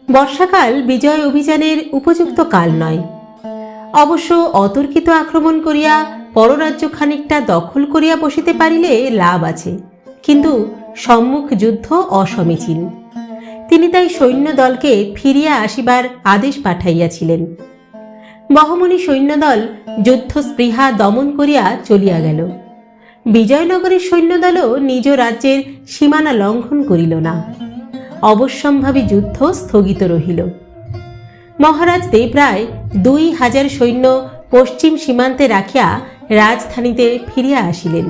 বর্ষাকাল বিজয় অভিযানের উপযুক্ত কাল নয়। অবশ্য অতর্কিত আক্রমণ করিয়া পররাজ্য খানিকটা দখল করিয়া বসিতে পারিলে লাভ আছে, কিন্তু সম্মুখ যুদ্ধ অসমীচীন। তিনি তাই সৈন্যদলকে ফিরিয়া আসিবার আদেশ পাঠাইয়াছিলেন। বহমনি সৈন্যদল যুদ্ধ স্পৃহা দমন করিয়া চলিয়া গেল। বিজয়নগরের সৈন্যদলও নিজ রাজ্যের সীমানা লঙ্ঘন করিল না। অবশ্যম্ভাবী যুদ্ধ স্থগিত রহিল। মহারাজ দেবরায় 2,000 সৈন্য পশ্চিম সীমান্তে রাখিয়া রাজধানীতে ফিরিয়া আসিলেন।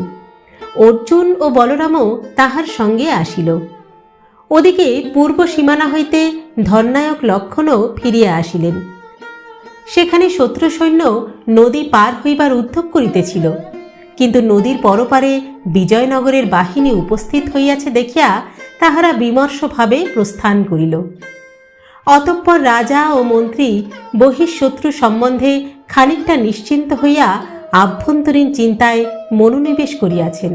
অর্জুন ও বলরামও তাহার সঙ্গে আসিল। ওদিকে পূর্ব সীমানা হইতে ধননায়ক লক্ষণও ফিরিয়া আসিলেন। সেখানে শত্রু সৈন্য নদী পার হইবার উদ্যোগ করিতেছিল, কিন্তু নদীর পরপারে বিজয়নগরের বাহিনী উপস্থিত হইয়াছে দেখিয়া তাহারা বিমর্ষভাবে প্রস্থান করিল। অতঃপর রাজা ও মন্ত্রী বহিঃশত্রু সম্বন্ধে খানিকটা নিশ্চিন্ত হইয়া আভ্যন্তরীণ চিন্তায় মনোনিবেশ করিয়াছেন।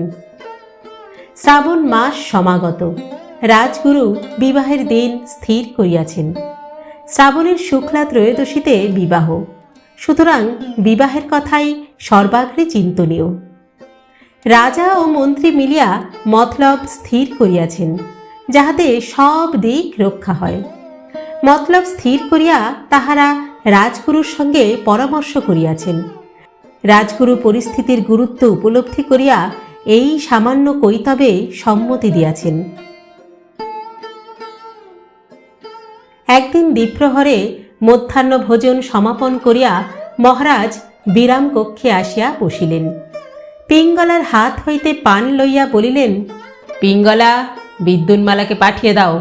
শ্রাবণ মাস সমাগত। রাজগুরু বিবাহের দিন স্থির করিয়াছেন। শ্রাবণের শুক্লা ত্রয়োদশীতে বিবাহ, সুতরাং বিবাহের কথাই সর্বাগ্রে চিন্তনীয়। রাজা ও মন্ত্রী মিলিয়া মতলব স্থির করিয়াছেন, যাহাতে সব দিক রক্ষা হয়। মতলব স্থির করিয়া তাহারা রাজগুরুর সঙ্গে পরামর্শ করিয়াছেন। রাজগুরু পরিস্থিতির গুরুত্ব উপলব্ধি করিয়া এই সামান্য কৈতবে সম্মতি দিয়াছেন। একদিন দ্বিপ্রহরে মধ্যাহ্ন ভোজন সমাপন করিয়া মহারাজ বিরাম কক্ষে আসিয়া বসিলেন। পিঙ্গলার হাত হইতে পান লইয়া বলিলেন, পিঙ্গলা, বিদ্যুন্মালাকে পাঠিয়ে দাও,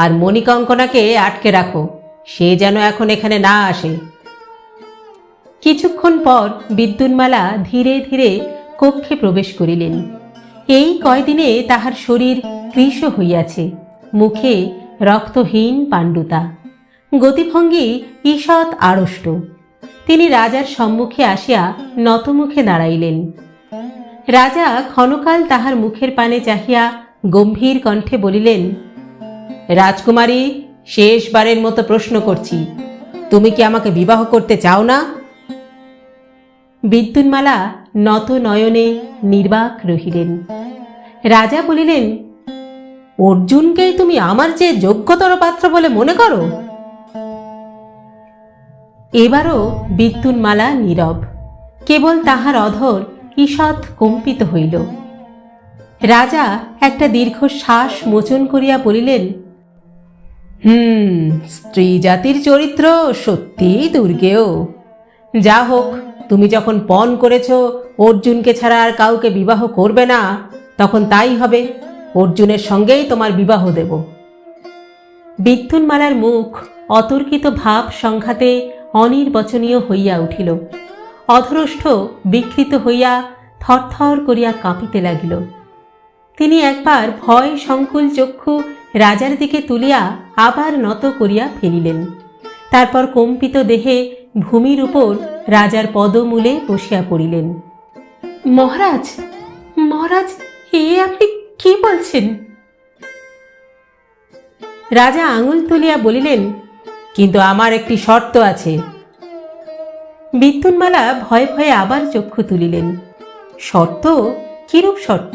আর মণিকঙ্কনাকে আটকে রাখো, সে যেন এখন এখানে না আসে। কিছুক্ষণ পর বিদ্যুন্মালা ধীরে ধীরে কক্ষে প্রবেশ করিলেন। এই কয়দিনে তাহার শরীর কৃশ হইয়াছে, মুখে রক্তহীন পাণ্ডুতা, গতিভঙ্গি ঈষৎ আড়ষ্ট। তিনি রাজার সম্মুখে আসিয়া নতমুখে দাঁড়াইলেন। রাজা ক্ষণকাল তাহার মুখের পানে চাহিয়া গম্ভীর কণ্ঠে বলিলেন, রাজকুমারী, শেষবারের মতো প্রশ্ন করছি, তুমি কি আমাকে বিবাহ করতে চাও না? বিদ্যুন্মালা নত নয়নে নির্বাক রহিলেন। রাজা বলিলেন, অর্জুনকেই তুমি আমার চেয়ে যোগ্যতর পাত্র বলে মনে করো? এবারও বিদ্যুন্মালা নীরব, কেবল তাহার অধর ঈষৎ কম্পিত হইল। রাজা একটা দীর্ঘ শ্বাস মোচন করিয়া বলিলেন, স্ত্রী জাতির চরিত্র সত্যিই দুর্গেয়। যা হোক, তুমি যখন পণ করেছ অর্জুনকে ছাড়া আর কাউকে বিবাহ করবে না, তখন তাই হবে, অর্জুনের সঙ্গেই তোমার বিবাহ দেব। বিদ্যুন্মালার মুখ অতর্কিত ভাব সংঘাতে অনির্বচনীয় হইয়া উঠিল। অধরষ্ঠ বিকৃত হইয়া থরথর করিয়া কাঁপিতে লাগিল। তিনি একবার ভয় সংকুল চক্ষু রাজার দিকে তুলিয়া আবার নত করিয়া ফেলিলেন। তারপর কম্পিত দেহে ভূমির উপর রাজার পদমূলে বসিয়া পড়িলেন। মহারাজ, মহারাজ, এ আপনি কি বলছেন? রাজা আঙুল তুলিয়া বলিলেন, কিন্তু আমার একটি শর্ত আছে। বিদ্যুন্মালা ভয়ে ভয়ে আবার চক্ষু তুলিলেন। শর্ত? কিরূপ শর্ত?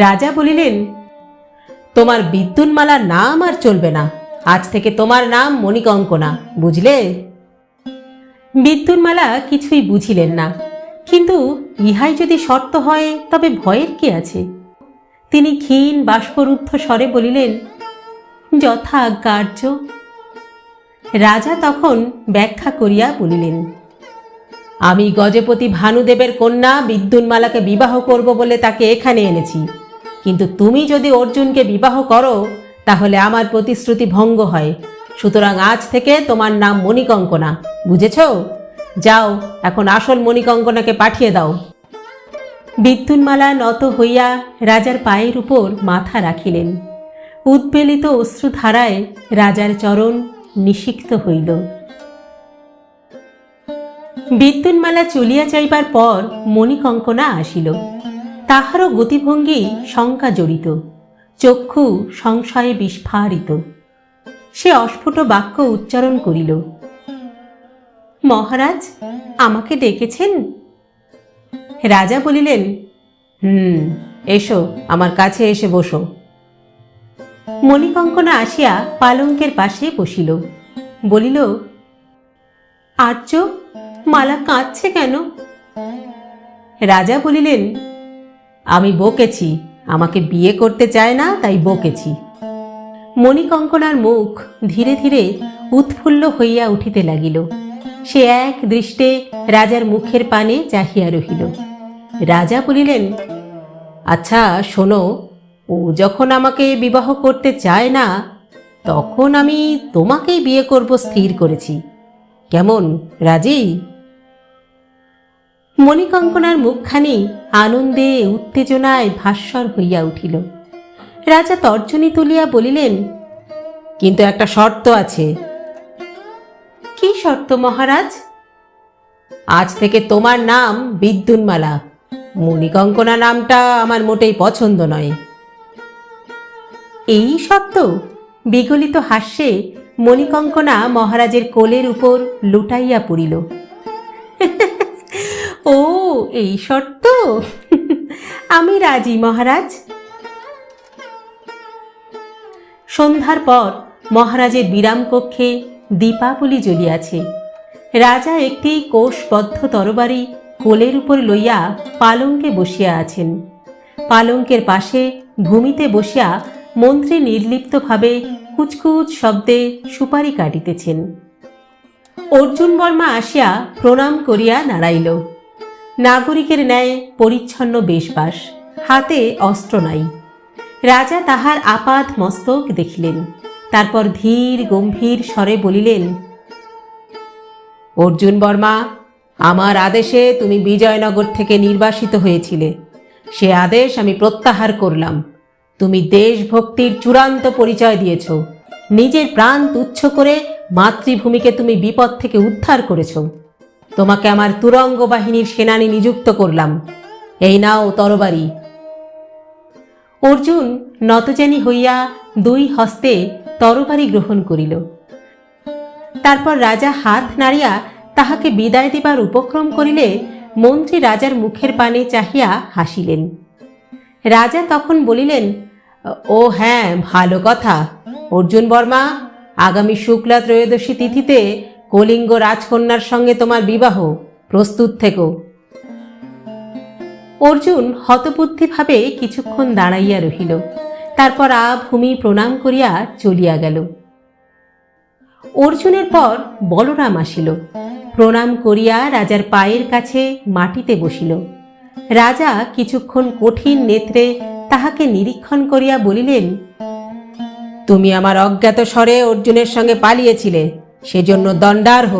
রাজা বলিলেন, তোমার বিদ্যুন্মালার নাম আর চলবে না, আজ থেকে তোমার নাম মণিকঙ্কনা, বুঝলে? বিদ্যুন্মালা কিছুই বুঝিলেন না, কিন্তু ইহাই যদি শর্ত হয় তবে ভয়ের কি আছে? তিনি ক্ষীণ বাষ্পরুদ্ধ স্বরে বলিলেন, যথা আজ্ঞা আর্য। রাজা তখন ব্যাখ্যা করিয়া বলিলেন, আমি গজপতি ভানুদেবের কন্যা বিদ্যুন্মালাকে বিবাহ করব বলে তাকে এখানে এনেছি, কিন্তু তুমি যদি অর্জুনকে বিবাহ করো তাহলে আমার প্রতিশ্রুতি ভঙ্গ হয়। সুতরাং আজ থেকে তোমার নাম মণিকঙ্কনা, বুঝেছ? যাও, এখন আসল মণিকঙ্কনাকে পাঠিয়ে দাও। বিদ্যুন্মালা নত হইয়া রাজার পায়ের উপর মাথা রাখিলেন। উদ্বেলিত অশ্রুধারায় রাজার চরণ নিষিক্ত হইল। বিদ্যুন্মালা চলিয়া যাইবার পর মণিকঙ্কনা আসিল। তাহারও গতিভঙ্গি শঙ্কা জড়িত, চক্ষু সংশয়ে বিস্ফারিত। সে অস্ফুট বাক্য উচ্চারণ করিল, মহারাজ, আমাকে ডেকেছেন? রাজা বলিলেন, এসো, আমার কাছে এসে বসো। মণিকঙ্কনা আসিয়া পালঙ্কের পাশে বসিল। বলিল, আর্য, মালা কাঁদছে কেন? রাজা বলিলেন, আমি বকেছি, আমাকে বিয়ে করতে চায় না, তাই বকেছি। মণিকঙ্কনার মুখ ধীরে ধীরে উৎফুল্ল হইয়া উঠিতে লাগিল। সে এক দৃষ্টে রাজার মুখের পানে চাহিয়া রহিল। রাজা বলিলেন, আচ্ছা শোনো, ও যখন আমাকে বিবাহ করতে চায় না, তখন আমি তোমাকেই বিয়ে করব স্থির করেছি। কেমন, রাজি? মণিকঙ্কনার মুখখানি আনন্দে উত্তেজনায় ভাস্বর হইয়া উঠিল। রাজা তর্জনী তুলিয়া বলিলেন, কিন্তু একটা শর্ত আছে। কি শর্ত মহারাজ? আজ থেকে তোমার নাম বিদ্যুন্মালা, মণিকঙ্কনা নামটা আমার মোটেই পছন্দ নয়। এই শর্ত? বিগলিত হাস্যে মণিকঙ্কনা মহারাজের কোলের উপর লুটাইয়া পড়িল। ও, এই শর্ত? আমি রাজি মহারাজ। সন্ধ্যার পর মহারাজের বিরাম কক্ষে দীপাবলি জ্বলিয়াছে। রাজা একটি কোষবদ্ধ তরবারি কোলের উপর লইয়া পালঙ্কে বসিয়া আছেন। পালঙ্কের পাশে ভূমিতে বসিয়া মন্ত্রী নির্লিপ্তভাবে কুচকুচ শব্দে সুপারি কাটিতেছেন। অর্জুন বর্মা আসিয়া প্রণাম করিয়া দাঁড়াইল। নাগরিকের ন্যায় পরিচ্ছন্ন বেশবাস, হাতে অস্ত্র নাই। রাজা তাহার আপাদ মস্তক দেখিলেন। তারপর ধীর গম্ভীর স্বরে বলিলেন, অর্জুন বর্মা, আমার আদেশে তুমি বিজয়নগর থেকে নির্বাসিত হয়েছিলে। সে আদেশ আমি প্রত্যাহার করলাম। তুমি দেশভক্তির চূড়ান্ত পরিচয় দিয়েছ। নিজের প্রাণ তুচ্ছ করে মাতৃভূমিকে তুমি বিপদ থেকে উদ্ধার করেছ। তোমাকে আমার তুরঙ্গ বাহিনীর সেনানী নিযুক্ত করলাম। এই নাও তরবারি। অর্জুন নতজানি হইয়া দুই হস্তে তরবারি গ্রহণ করিল। তারপর রাজা হাত নাড়িয়া তাহাকে বিদায় দিবার উপক্রম করিলে মন্ত্রী রাজার মুখের পানে চাহিয়া হাসিলেন। রাজা তখন বলিলেন, ও হ্যাঁ, ভালো কথা। অর্জুন বর্মা, আগামী শুক্লা ত্রয়োদশী তিথিতে কলিঙ্গ রাজকন্যার সঙ্গে তোমার বিবাহ, প্রস্তুত থেকো। অর্জুন হতবুদ্ধিভাবে কিছুক্ষণ দাঁড়াইয়া রহিল। তারপর ভূমি প্রণাম করিয়া চলিয়া গেল। অর্জুনের পর বলরাম আসিল। প্রণাম করিয়া রাজার পায়ের কাছে মাটিতে বসিল। রাজা কিছুক্ষণ কঠিন নেত্রে তাহাকে নিরীক্ষণ করিয়া বলিলেন, তুমি আমার অজ্ঞাত স্বরে অর্জুনের সঙ্গে পালিয়েছিলে, সেজন্য দণ্ডার্হ।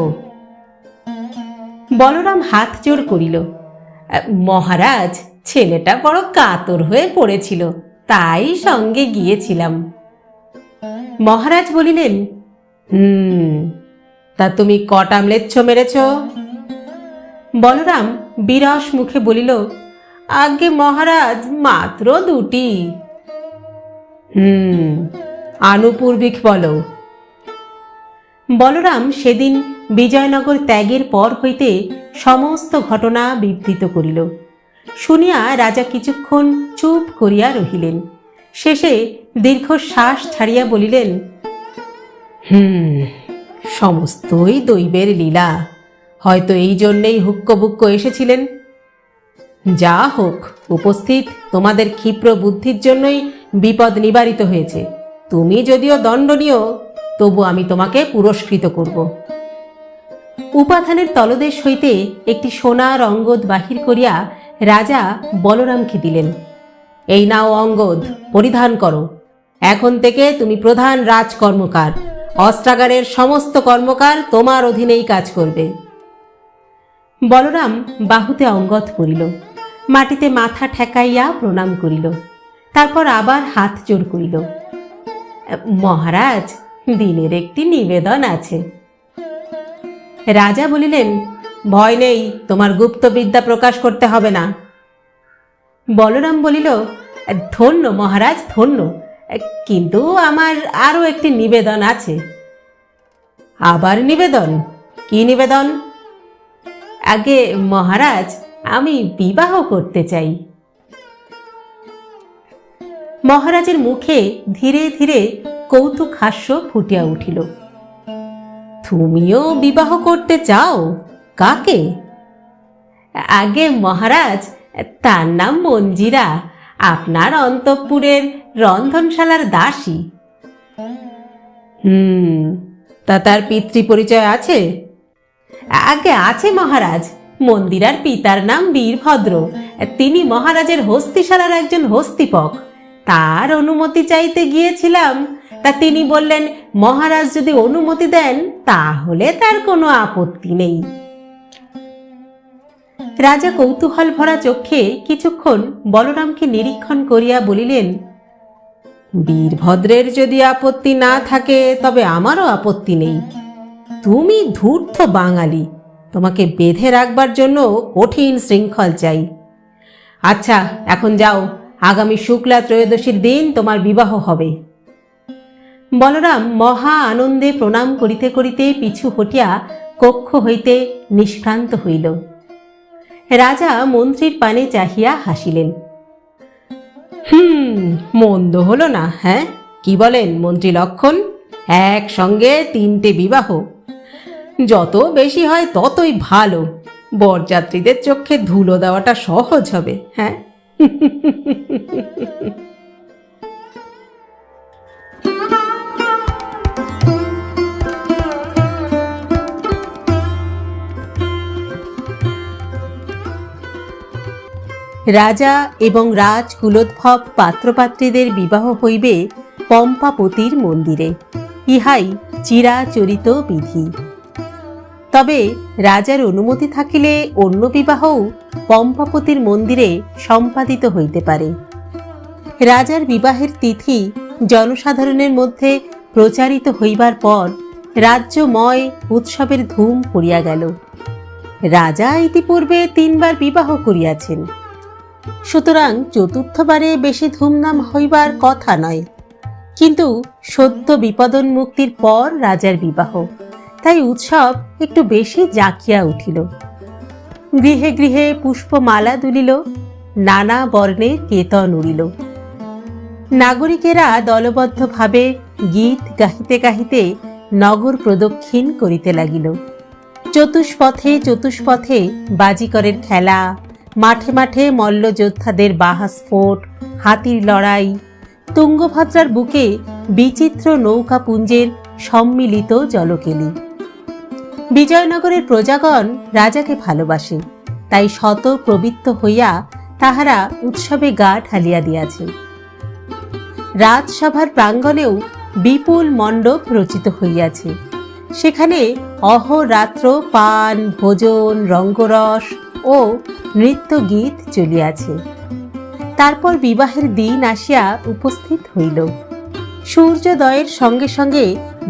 বলরাম হাত জোড় করিল, মহারাজ, ছেলেটা বড় কাতর হয়ে পড়েছিল, তাই সঙ্গে গিয়েছিলাম। মহারাজ বলিলেন, তা তুমি কটা ম্লেচ্ছ মেরেছ? বলরাম বিরস মুখে বলিল, আজ্ঞে মহারাজ, মাত্র দুটি। আনুপূর্বিক বলো। বলরাম সেদিন বিজয়নগর ত্যাগের পর হইতে সমস্ত ঘটনা বিবৃত করিল। শুনিয়া রাজা কিছুক্ষণ চুপ করিয়া রহিলেন। শেষে দীর্ঘশ্বাস ছাড়িয়া বলিলেন, সমস্তই দৈবের লীলা। হয়তো এই জন্যেই হুক্কবুক্ক এসেছিলেন। যা হোক, উপস্থিত তোমাদের ক্ষিপ্র বুদ্ধির জন্যই বিপদ নিবারিত হয়েছে। তুমি যদিও দণ্ডনীয়, তবু আমি তোমাকে পুরস্কৃত করব। উপাধানের তলদেশ হইতে একটি সোনার অঙ্গদ বাহির করিয়া রাজা বলরামকে দিলেন। এই নাও অঙ্গদ, পরিধান করো। এখন থেকে তুমি প্রধান রাজকর্মকার। অস্ত্রাগারের সমস্ত কর্মকার তোমার অধীনেই কাজ করবে। বলরাম বাহুতে অঙ্গদ পরিল, মাটিতে মাথা ঠেকাইয়া প্রণাম করিল, তারপর আবার হাত জোড় করিল। মহারাজ, দিনের একটি নিবেদন আছে। রাজা বলিলেন, ভয় নেই, তোমার গুপ্তবিদ্যা প্রকাশ করতে হবে না। বলরাম বলিল, ধন্য মহারাজ, ধন্য, কিন্তু আমার আরও একটি নিবেদন আছে। আবার নিবেদন? কি নিবেদন? আগে মহারাজ, আমি বিবাহ করতে চাই। মহারাজের মুখে ধীরে ধীরে কৌতুক হাস্য ফুটিয়া উঠিল। তুমিও বিবাহ করতে চাও? কাকে? আগে মহারাজ, তার নাম মঞ্জিরা, আপনার অন্তঃপুরের রন্ধনশালার দাসী। তা তার পিতৃ পরিচয় আছে? আগে আছে মহারাজ। মন্দিরার পিতার নাম বীরভদ্র, তিনি মহারাজের হস্তিশালার একজন হস্তিপক। তার অনুমতি চাইতে গিয়েছিলাম, তা তিনি বললেন মহারাজ যদি অনুমতি দেন তাহলে তার কোনো আপত্তি নেই। রাজা কৌতূহল ভরা চক্ষে কিছুক্ষণ বলরামকে নিরীক্ষণ করিয়া বলিলেন, বীরভদ্রের যদি আপত্তি না থাকে তবে আমারও আপত্তি নেই। তুমি ধূর্ত বাঙালি, তোমাকে বেঁধে রাখবার জন্য কঠিন শৃঙ্খল চাই। আচ্ছা, এখন যাও, আগামী শুক্লা ত্রয়োদশীর দিন তোমার বিবাহ হবে। বলরাম মহা আনন্দে প্রণাম করিতে করিতে পিছু হটিয়া কক্ষ হইতে নিষ্ক্রান্ত হইল। রাজা মন্ত্রীর পানে চাহিয়া হাসিলেন। মন্দ হলো না, হ্যাঁ? কি বলেন মন্ত্রী লক্ষণ? একসঙ্গে 3টে বিবাহ, যত বেশি হয় ততই ভালো। বরযাত্রীদের চোখে ধুলো দেওয়াটা সহজ হবে। হ্যাঁ, রাজা এবং রাজকুলোদ্ভব পাত্রপাত্রীদের বিবাহ হইবে পম্পাপতির মন্দিরে, ইহাই চিরাচরিত বিধি। তবে রাজার অনুমতি থাকিলে অন্য বিবাহও পম্পাপতির মন্দিরে সম্পাদিত হইতে পারে। রাজার বিবাহের তিথি জনসাধারণের মধ্যে প্রচারিত হইবার পর রাজ্যময় উৎসবের ধুম পড়িয়া গেল। রাজা ইতিপূর্বে 3 বার বিবাহ করিয়াছেন, সুতরাং চতুর্থবারে বেশি ধুমধাম হইবার কথা নয়। কিন্তু সদ্য বিপদোন্মুক্তির পর রাজার বিবাহ, তাই উৎসব একটু বেশি জাঁকিয়া উঠিল। গৃহে গৃহে পুষ্পমালা দুলিল, নানা বর্ণের কেতন উড়িল। নাগরিকেরা দলবদ্ধভাবে গীত গাহিতে গাহিতে নগর প্রদক্ষিণ করিতে লাগিল। চতুষ্পথে চতুষ্পথে বাজিকরের খেলা, মাঠে মাঠে মল্লযোদ্ধাদের বাহাস্ফোট, হাতির লড়াই, তুঙ্গভদ্রার বুকে বিচিত্র নৌকাপুঞ্জের সম্মিলিত জলকেলি। বিজয়নগরের প্রজাগণ রাজাকে ভালোবাসে, তাই শত প্রবৃত্ত হইয়া তাহারা উৎসবে গা ঢালিয়া দিয়াছে। রাজসভার প্রাঙ্গণেও বিপুল মণ্ডপ রচিত হইয়াছে। সেখানে অহরাত্র পান, ভোজন, রঙ্গরস ও নৃত্য গীত চলিয়াছে। তারপর বিবাহের দিন আসিয়া উপস্থিত হইল। সূর্যোদয়ের সঙ্গে সঙ্গে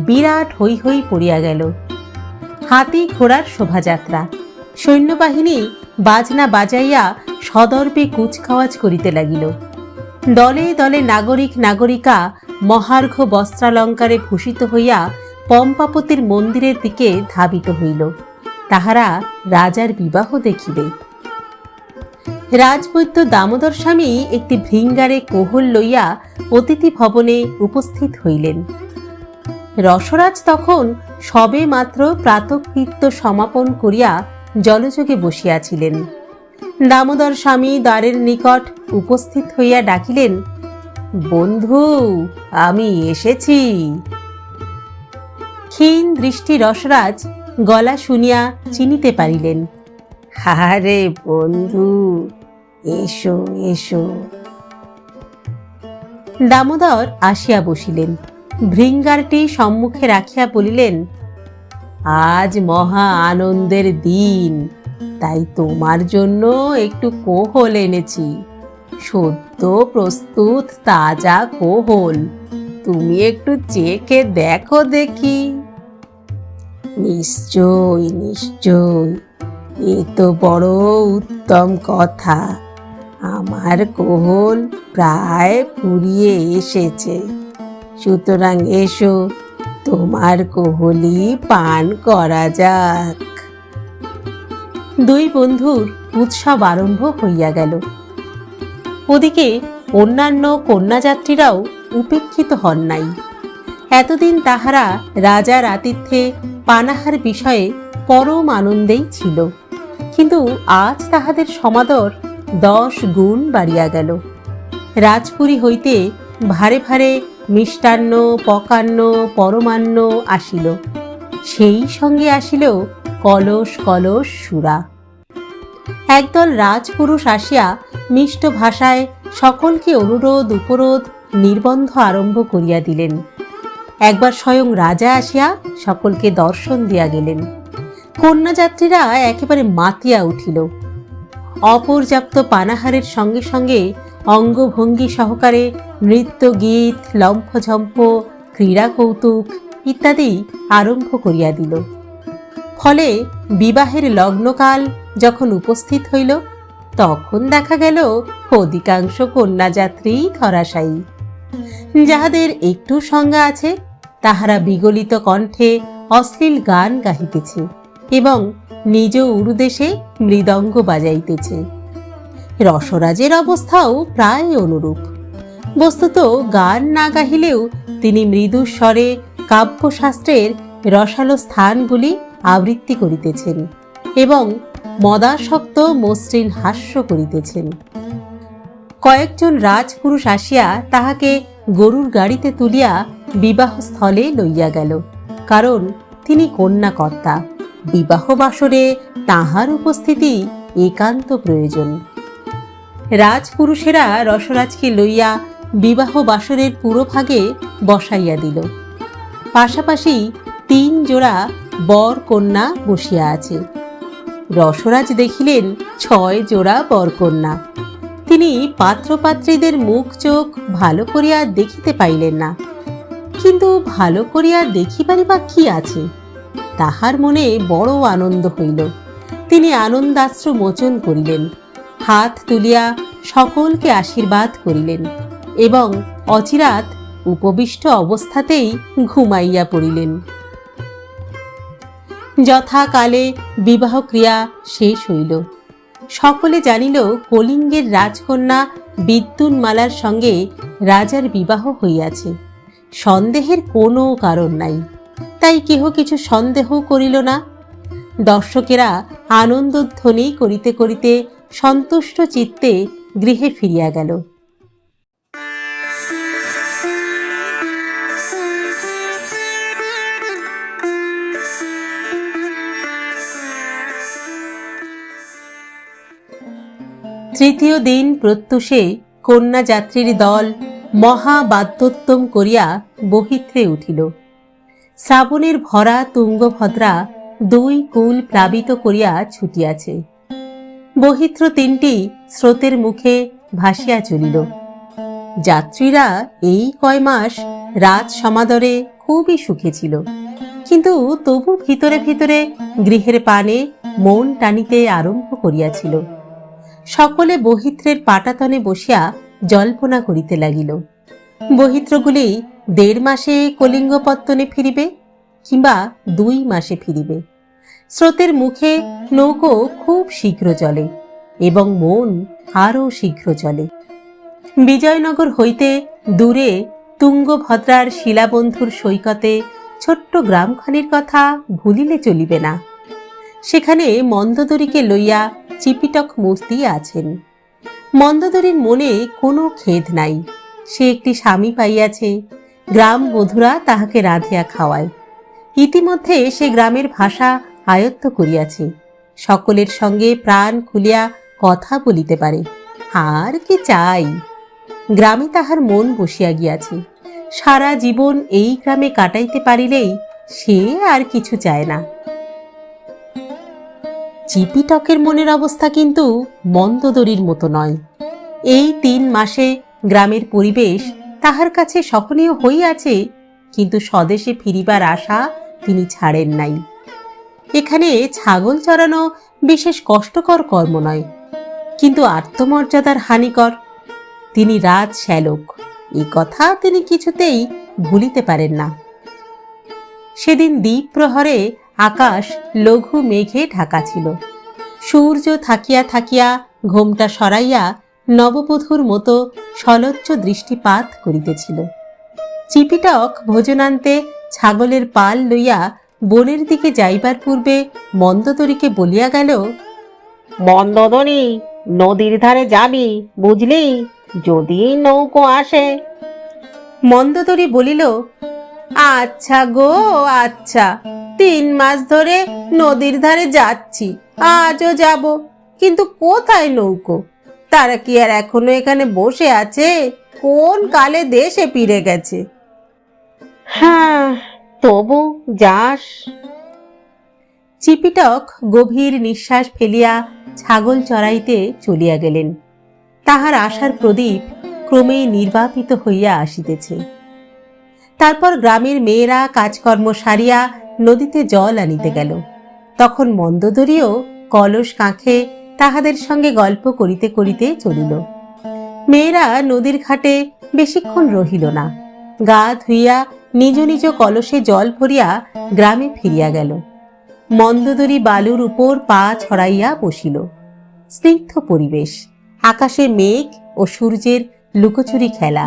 বিরাট হৈ হৈ পড়িয়া গেল। হাতি ঘোড়ার শোভাযাত্রা, সৈন্যবাহিনী বাজনা বাজাইয়া সদর্পে কুচকাওয়াজ করিতে লাগিল। দলে দলে নাগরিক নাগরিকা মহার্ঘ বস্ত্রালঙ্কারে ভূষিত হইয়া পম্পাপতির মন্দিরের দিকে ধাবিত হইল। তাহারা রাজার বিবাহ দেখিবে। রাজবৈদ্য দামোদর স্বামী একটি ভৃঙ্গারে কোহল লইয়া অতিথি ভবনে উপস্থিত হইলেন। রসরাজ তখন সবে মাত্র প্রাতকৃত্য সমাপন করিয়া জলযোগে বসিয়াছিলেন। দামোদর স্বামী দ্বারের নিকট উপস্থিত হইয়া ডাকিলেন, বন্ধু, আমি এসেছি। ক্ষীণ দৃষ্টি রসরাজ গলা শুনিয়া চিনিতে পারিলেন। আরে বন্ধু, এসো এসো। দামোদর আসিয়া বসিলেন। ভৃঙ্গারটি সম্মুখে রাখিয়া বলিলেন, আজ মহা আনন্দের দিন, তাই তোমার জন্য একটু কোহল এনেছি। সদ্য প্রস্তুত তাজা কোহল, তুমি একটু চেখে দেখো দেখি। নিশ্চয় নিশ্চয়, এ তো বড় উত্তম কথা। আমার কোহল প্রায় ফুরিয়ে এসেছে, সুতরাং এসো, তোমার কোহলি পান করা যাক। দুই বন্ধুর উৎসব আরম্ভ হইয়া গেল। ওদিকে অন্যান্য কন্যাযাত্রীরাও উপেক্ষিত হন নাই। এতদিন তাহারা রাজার আতিথ্যে পানাহার বিষয়ে পরম আনন্দেই ছিল, কিন্তু আজ তাহাদের সমাদর 10 গুণ বাড়িয়া গেল। রাজপুরী হইতে ভারে ভারে মিষ্টান্ন, পকান্ন, পরমান্ন আসিল। সেই সঙ্গে আসিল কলস কলস সুরা। একদল রাজপুরুষ আসিয়া মিষ্ট ভাষায় সকলকে অনুরোধ উপরোধ নির্বন্ধ আরম্ভ করিয়া দিলেন। একবার স্বয়ং রাজা আসিয়া সকলকে দর্শন দিয়া গেলেন। কন্যাযাত্রীরা একেবারে মাতিয়া উঠিল। অপর্যাপ্ত পানাহারের সঙ্গে সঙ্গে অঙ্গভঙ্গি সহকারে নৃত্য, গীত, লম্ফঝম্প, ক্রীড়া কৌতুক ইত্যাদি আরম্ভ করিয়া দিল। ফলে বিবাহের লগ্নকাল যখন উপস্থিত হইল, তখন দেখা গেল অধিকাংশ কন্যাযাত্রী ধরাশায়ী। যাহাদের একটু সংজ্ঞা আছে, তাহারা বিগলিত কণ্ঠে অশ্লীল গান গাহিতেছে এবং নিজ উরুদেশে মৃদঙ্গ বাজাইতেছে। রসরাজের অবস্থাও প্রায় অনুরূপ। বস্তুত গান না গাহিলেও তিনি মৃদু স্বরে কাব্যশাস্ত্রের রসালো স্থানগুলি আবৃত্তি করিতেছেন এবং মদাসক্ত মসৃণ হাস্য করিতেছেন। কয়েকজন রাজপুরুষ আসিয়া তাহাকে গরুর গাড়িতে তুলিয়া বিবাহস্থলে লইয়া গেল, কারণ তিনি কন্যাকর্তা। বিবাহ বাসরে তাহার উপস্থিতি একান্ত প্রয়োজন। রাজপুরুষেরা রসরাজকে লইয়া বিবাহ বাসরের পুরোভাগে বসাইয়া দিল। পাশাপাশি 3 জোড়া বর কন্যা বসিয়া আছে। রসরাজ দেখিলেন 6 জোড়া বরকন্যা। তিনি পাত্রপাত্রীদের মুখ চোখ ভালো করিয়া দেখিতে পাইলেন না, কিন্তু ভালো করিয়া দেখিবারই বা কি আছে? তাহার মনে বড় আনন্দ হইল। তিনি আনন্দাশ্রু মোচন করিলেন, হাত তুলিয়া সকলকে আশীর্বাদ করিলেন এবং অচিরাত উপবিষ্ট অবস্থাতেই ঘুমাইয়া পড়িলেন। যথাকালে বিবাহ ক্রিয়া শেষ হইল। সকলে জানিল কলিঙ্গের রাজকন্যা বিদ্যুন্মালার সঙ্গে রাজার বিবাহ হইয়াছে। সন্দেহের কোনো কারণ নাই, তাই কেহ কিছু সন্দেহ করিল না। দর্শকেরা আনন্দধ্বনি করিতে করিতে সন্তুষ্ট চিত্তে গৃহে ফিরিয়া গেল। তৃতীয় দিন প্রত্যুষে কন্যাযাত্রীর দল মহাবাদ্যোত্তম করিয়া বহিত্রে উঠিল। শ্রাবণের ভরা তুঙ্গভদ্রা 2 কূল প্লাবিত করিয়া ছুটিয়াছে। বহিত্র 3টি স্রোতের মুখে ভাসিয়া চলিল। যাত্রীরা এই কয় মাস রাত সমাদরে খুবই সুখে ছিল, কিন্তু তবু ভিতরে ভিতরে গৃহের পানে মন টানিতে আরম্ভ করিয়াছিল। সকলে বহিত্রের পাটাতনে বসিয়া জল্পনা করিতে লাগিল। বহিত্রগুলি 1.5 মাসে কলিঙ্গপত্তনে ফিরিবে কিংবা 2 মাসে ফিরিবে। স্রোতের মুখে নৌকো খুব শীঘ্র চলে এবং মন আরও শীঘ্র চলে। বিজয়নগর হইতে দূরে তুঙ্গভদ্রার শিলাবন্ধুর সৈকতে ছোট্ট গ্রামখানির কথা ভুলিলে চলিবে না। সেখানে মন্দোদরীকে লইয়া চিপিটক মূর্তি আছেন। মন্দোদরীর মনে কোনো খেদ নাই। সে একটি স্বামী পাইয়াছে, গ্রাম বধূরা তাহাকে রাঁধিয়া খাওয়ায়। ইতিমধ্যে সে গ্রামের ভাষা আয়ত্ত করিয়াছে, সকলের সঙ্গে প্রাণ খুলিয়া কথা বলিতে পারে। আর কি চাই? গ্রামে তাহার মন বসিয়া গিয়াছে। সারা জীবন এই গ্রামে কাটাইতে পারিলেই সে আর কিছু চায় না। চিপিটকের মনের অবস্থা কিন্তু মন্দোদরীর মতো নয়। এই 3 মাসে গ্রামের পরিবেশ তাহার কাছে সহনীয় হইয়াছে, কিন্তু স্বদেশে ফিরিবার আশা তিনি ছাড়েন নাই। এখানে ছাগল চড়ানো বিশেষ কষ্টকর কর্ম নয়, কিন্তু আত্মমর্যাদার হানিকর। তিনি রাজ শ্যালক, এই কথা তিনি কিছুতেই ভুলিতে পারেন না। সেদিন দ্বীপ প্রহরে আকাশ লঘু মেঘে ঢাকা ছিল। সূর্য থাকিয়া থাকিয়া ঘোমটা সরাইয়া নববধূর মতো সলজ্জ দৃষ্টিপাত করিতেছিল। চিপিটক ভোজনান্তে ছাগলের পাল লইয়া বনের দিকে যাইবার পূর্বে মন্দোদরীকে বলিয়া গেল, মন্দোদরী, নদীর ধারে যাবি বুঝলি, যদি নৌকো আসে। মন্দোদরী বলিল, আচ্ছা গো আচ্ছা, 3 মাস ধরে নদীর ধারে যাচ্ছি, আজও যাব, কিন্তু কোথায় নৌকো? তারা কি আর এখনো এখানে বসে আছে? কোন কালে দেশে ফিরে গেছে। হ্যাঁ, তবু যাস। চিপিটক গভীর নিঃশ্বাস ফেলিয়া ছাগল চড়াইতে চলিয়া গেলেন। তাহার আশার প্রদীপ ক্রমে নির্বাপিত হইয়া আসিতেছে। তারপর গ্রামের মেয়েরা কাজকর্ম সারিয়া নদীতে জল আনিতে গেল। তখন মন্দোদরীও কলস কাঁখে তাহাদের সঙ্গে গল্প করিতে করিতে চলিল। মেয়েরা নদীর ঘাটে বেশিক্ষণ রহিল না। গা ধুইয়া নিজ নিজ কলসে জল ভরিয়া গ্রামে ফিরিয়া গেল। মন্দোদরী বালুর উপর পা ছড়াইয়া বসিল। স্নিগ্ধ পরিবেশ, আকাশে মেঘ ও সূর্যের লুকোচুরি খেলা,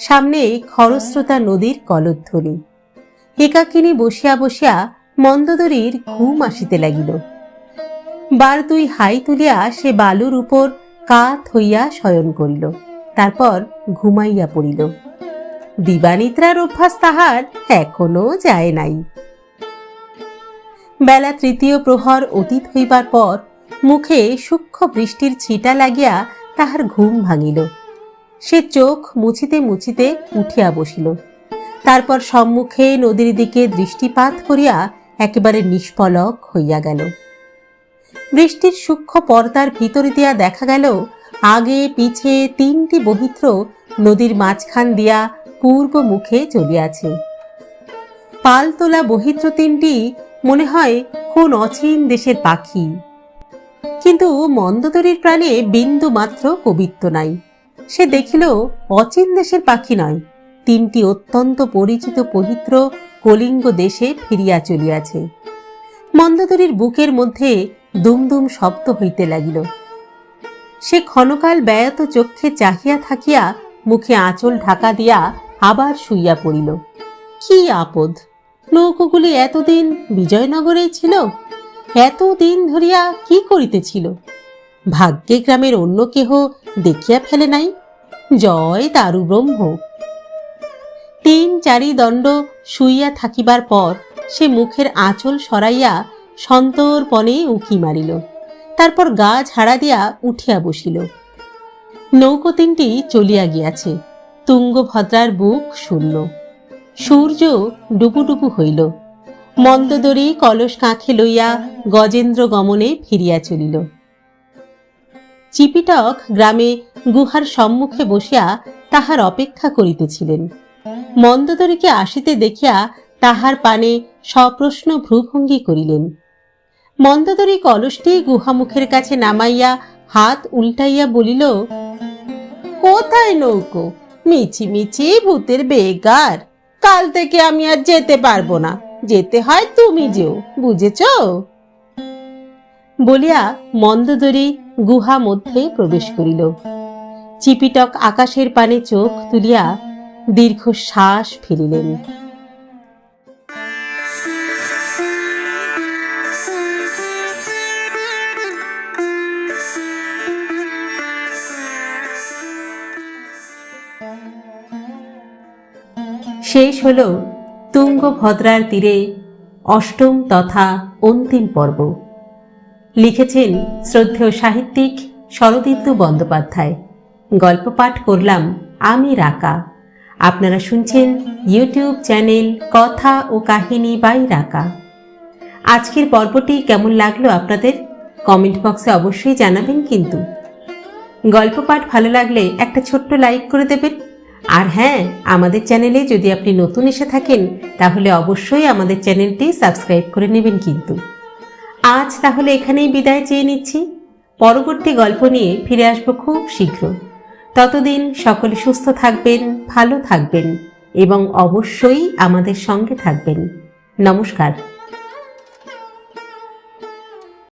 সামনে খরস্রোতা নদীর কলধ্বনি। একাকিনী বসিয়া বসিয়া মন্দোদরীর ঘুম আসিতে লাগিল। 2 হাই তুলিয়া সে বালুর উপর কাত হইয়া শয়ন করিল, তারপর ঘুমাইয়া পড়িল। দিবানিদ্রার অভ্যাস তাহার এখনো যায় নাই। বেলা 3য় প্রহর অতীত হইবার পর মুখে সূক্ষ্ম বৃষ্টির ছিটা লাগিয়া তাহার ঘুম ভাঙিল। সে চোখ মুছিতে মুছিতে উঠিয়া বসিল। তারপর সম্মুখে নদীর দিকে দৃষ্টিপাত করিয়া একেবারে নিষ্পলক হইয়া গেল। বৃষ্টির সূক্ষ্ম পর্দার ভিতর দিয়া দেখা গেল আগে পিছে 3টি বহিত্র নদীর মাঝখান দিয়া পূর্ব মুখে চলিয়াছে। পাল তোলা বহিত্র 3টি মনে হয় কোন অচিন দেশের পাখি, কিন্তু মন্দোদরীর প্রাণে বিন্দু মাত্র কবিত্ব নাই। সে দেখিল অচিন দেশের পাখি নয়, 3টি অত্যন্ত পরিচিত পবিত্র কলিঙ্গ দেশে ফিরিয়া চলিয়াছে। মন্দোদরীর বুকের মধ্যে দুমদুম শব্দ হইতে লাগিল। সে ক্ষণকাল ব্যয়ত চক্ষে চাহিয়া থাকিয়া মুখে আঁচল ঢাকা দিয়া আবার শুইয়া পড়িল। কি আপদ! নৌকোগুলি এতদিন বিজয়নগরেই ছিল, এতদিন ধরিয়া কি করিতেছিল? ভাগ্যে গ্রামের অন্য কেহ দেখিয়া ফেলে নাই। জয় দারু ব্রহ্ম। 3-4 দণ্ড শুইয়া থাকিবার পর সে মুখের আঁচল সরাইয়া সন্তর্পণে উঁকি মারিল। তারপর গা ঝাড়া দিয়া উঠিয়া বসিল। নৌকো 3টি চলিয়া গিয়াছে। তুঙ্গভদ্রার বুক শূন্য। সূর্য ডুবুডুবু হইল। মন্দোদরী কলস কাঁখে লইয়া গজেন্দ্র গমনে ফিরিয়া চলিল। চিপিটক গ্রামে গুহার সম্মুখে বসিয়া তাহার অপেক্ষা করিতেছিলেন। মন্দোদরীকে আসিতে দেখিয়া তাহার পানে সপ্রশ্ন ভ্রুভঙ্গি করিলেন। মন্দোদরী কলসটি গুহামুখের কাছে নামাইয়া হাত উল্টাইয়া বলিল, কোথায় নৌকো? মিছি মিছি ভূতের বেগার, কাল থেকে আমি আর যেতে পারবো না, যেতে হয় তুমি যেও, বুঝেছ? বলিয়া মন্দোদরী গুহা মধ্যে প্রবেশ করিল। চিপিটক আকাশের পানে চোখ তুলিয়া দীর্ঘ শ্বাস ফেলিলেন। শেষ হল তুঙ্গভদ্রার তীরে অষ্টম তথা অন্তিম পর্ব। লিখেছেন শ্রদ্ধেয় সাহিত্যিক শরদিন্দু বন্দ্যোপাধ্যায়। গল্প পাঠ করলাম আমি রাকা। আপনারা শুনছেন ইউটিউব চ্যানেল কথা ও কাহিনী বাই রাকা। আজকের পর্বটি কেমন লাগলো আপনাদের কমেন্ট বক্সে অবশ্যই জানাবেন। কিন্তু গল্প পাঠ ভালো লাগলে একটা ছোট্ট লাইক করে দেবেন। আর হ্যাঁ, আমাদের চ্যানেলে যদি আপনি নতুন এসে থাকেন তাহলে অবশ্যই আমাদের চ্যানেলটি সাবস্ক্রাইব করে নেবেন। কিন্তু আজ তাহলে এখানেই বিদায় চেয়ে নিচ্ছি। পরবর্তী গল্প নিয়ে ফিরে আসবো খুব শীঘ্র। ততদিন সকলে সুস্থ থাকবেন, ভালো থাকবেন এবং অবশ্যই আমাদের সঙ্গে থাকবেন। নমস্কার।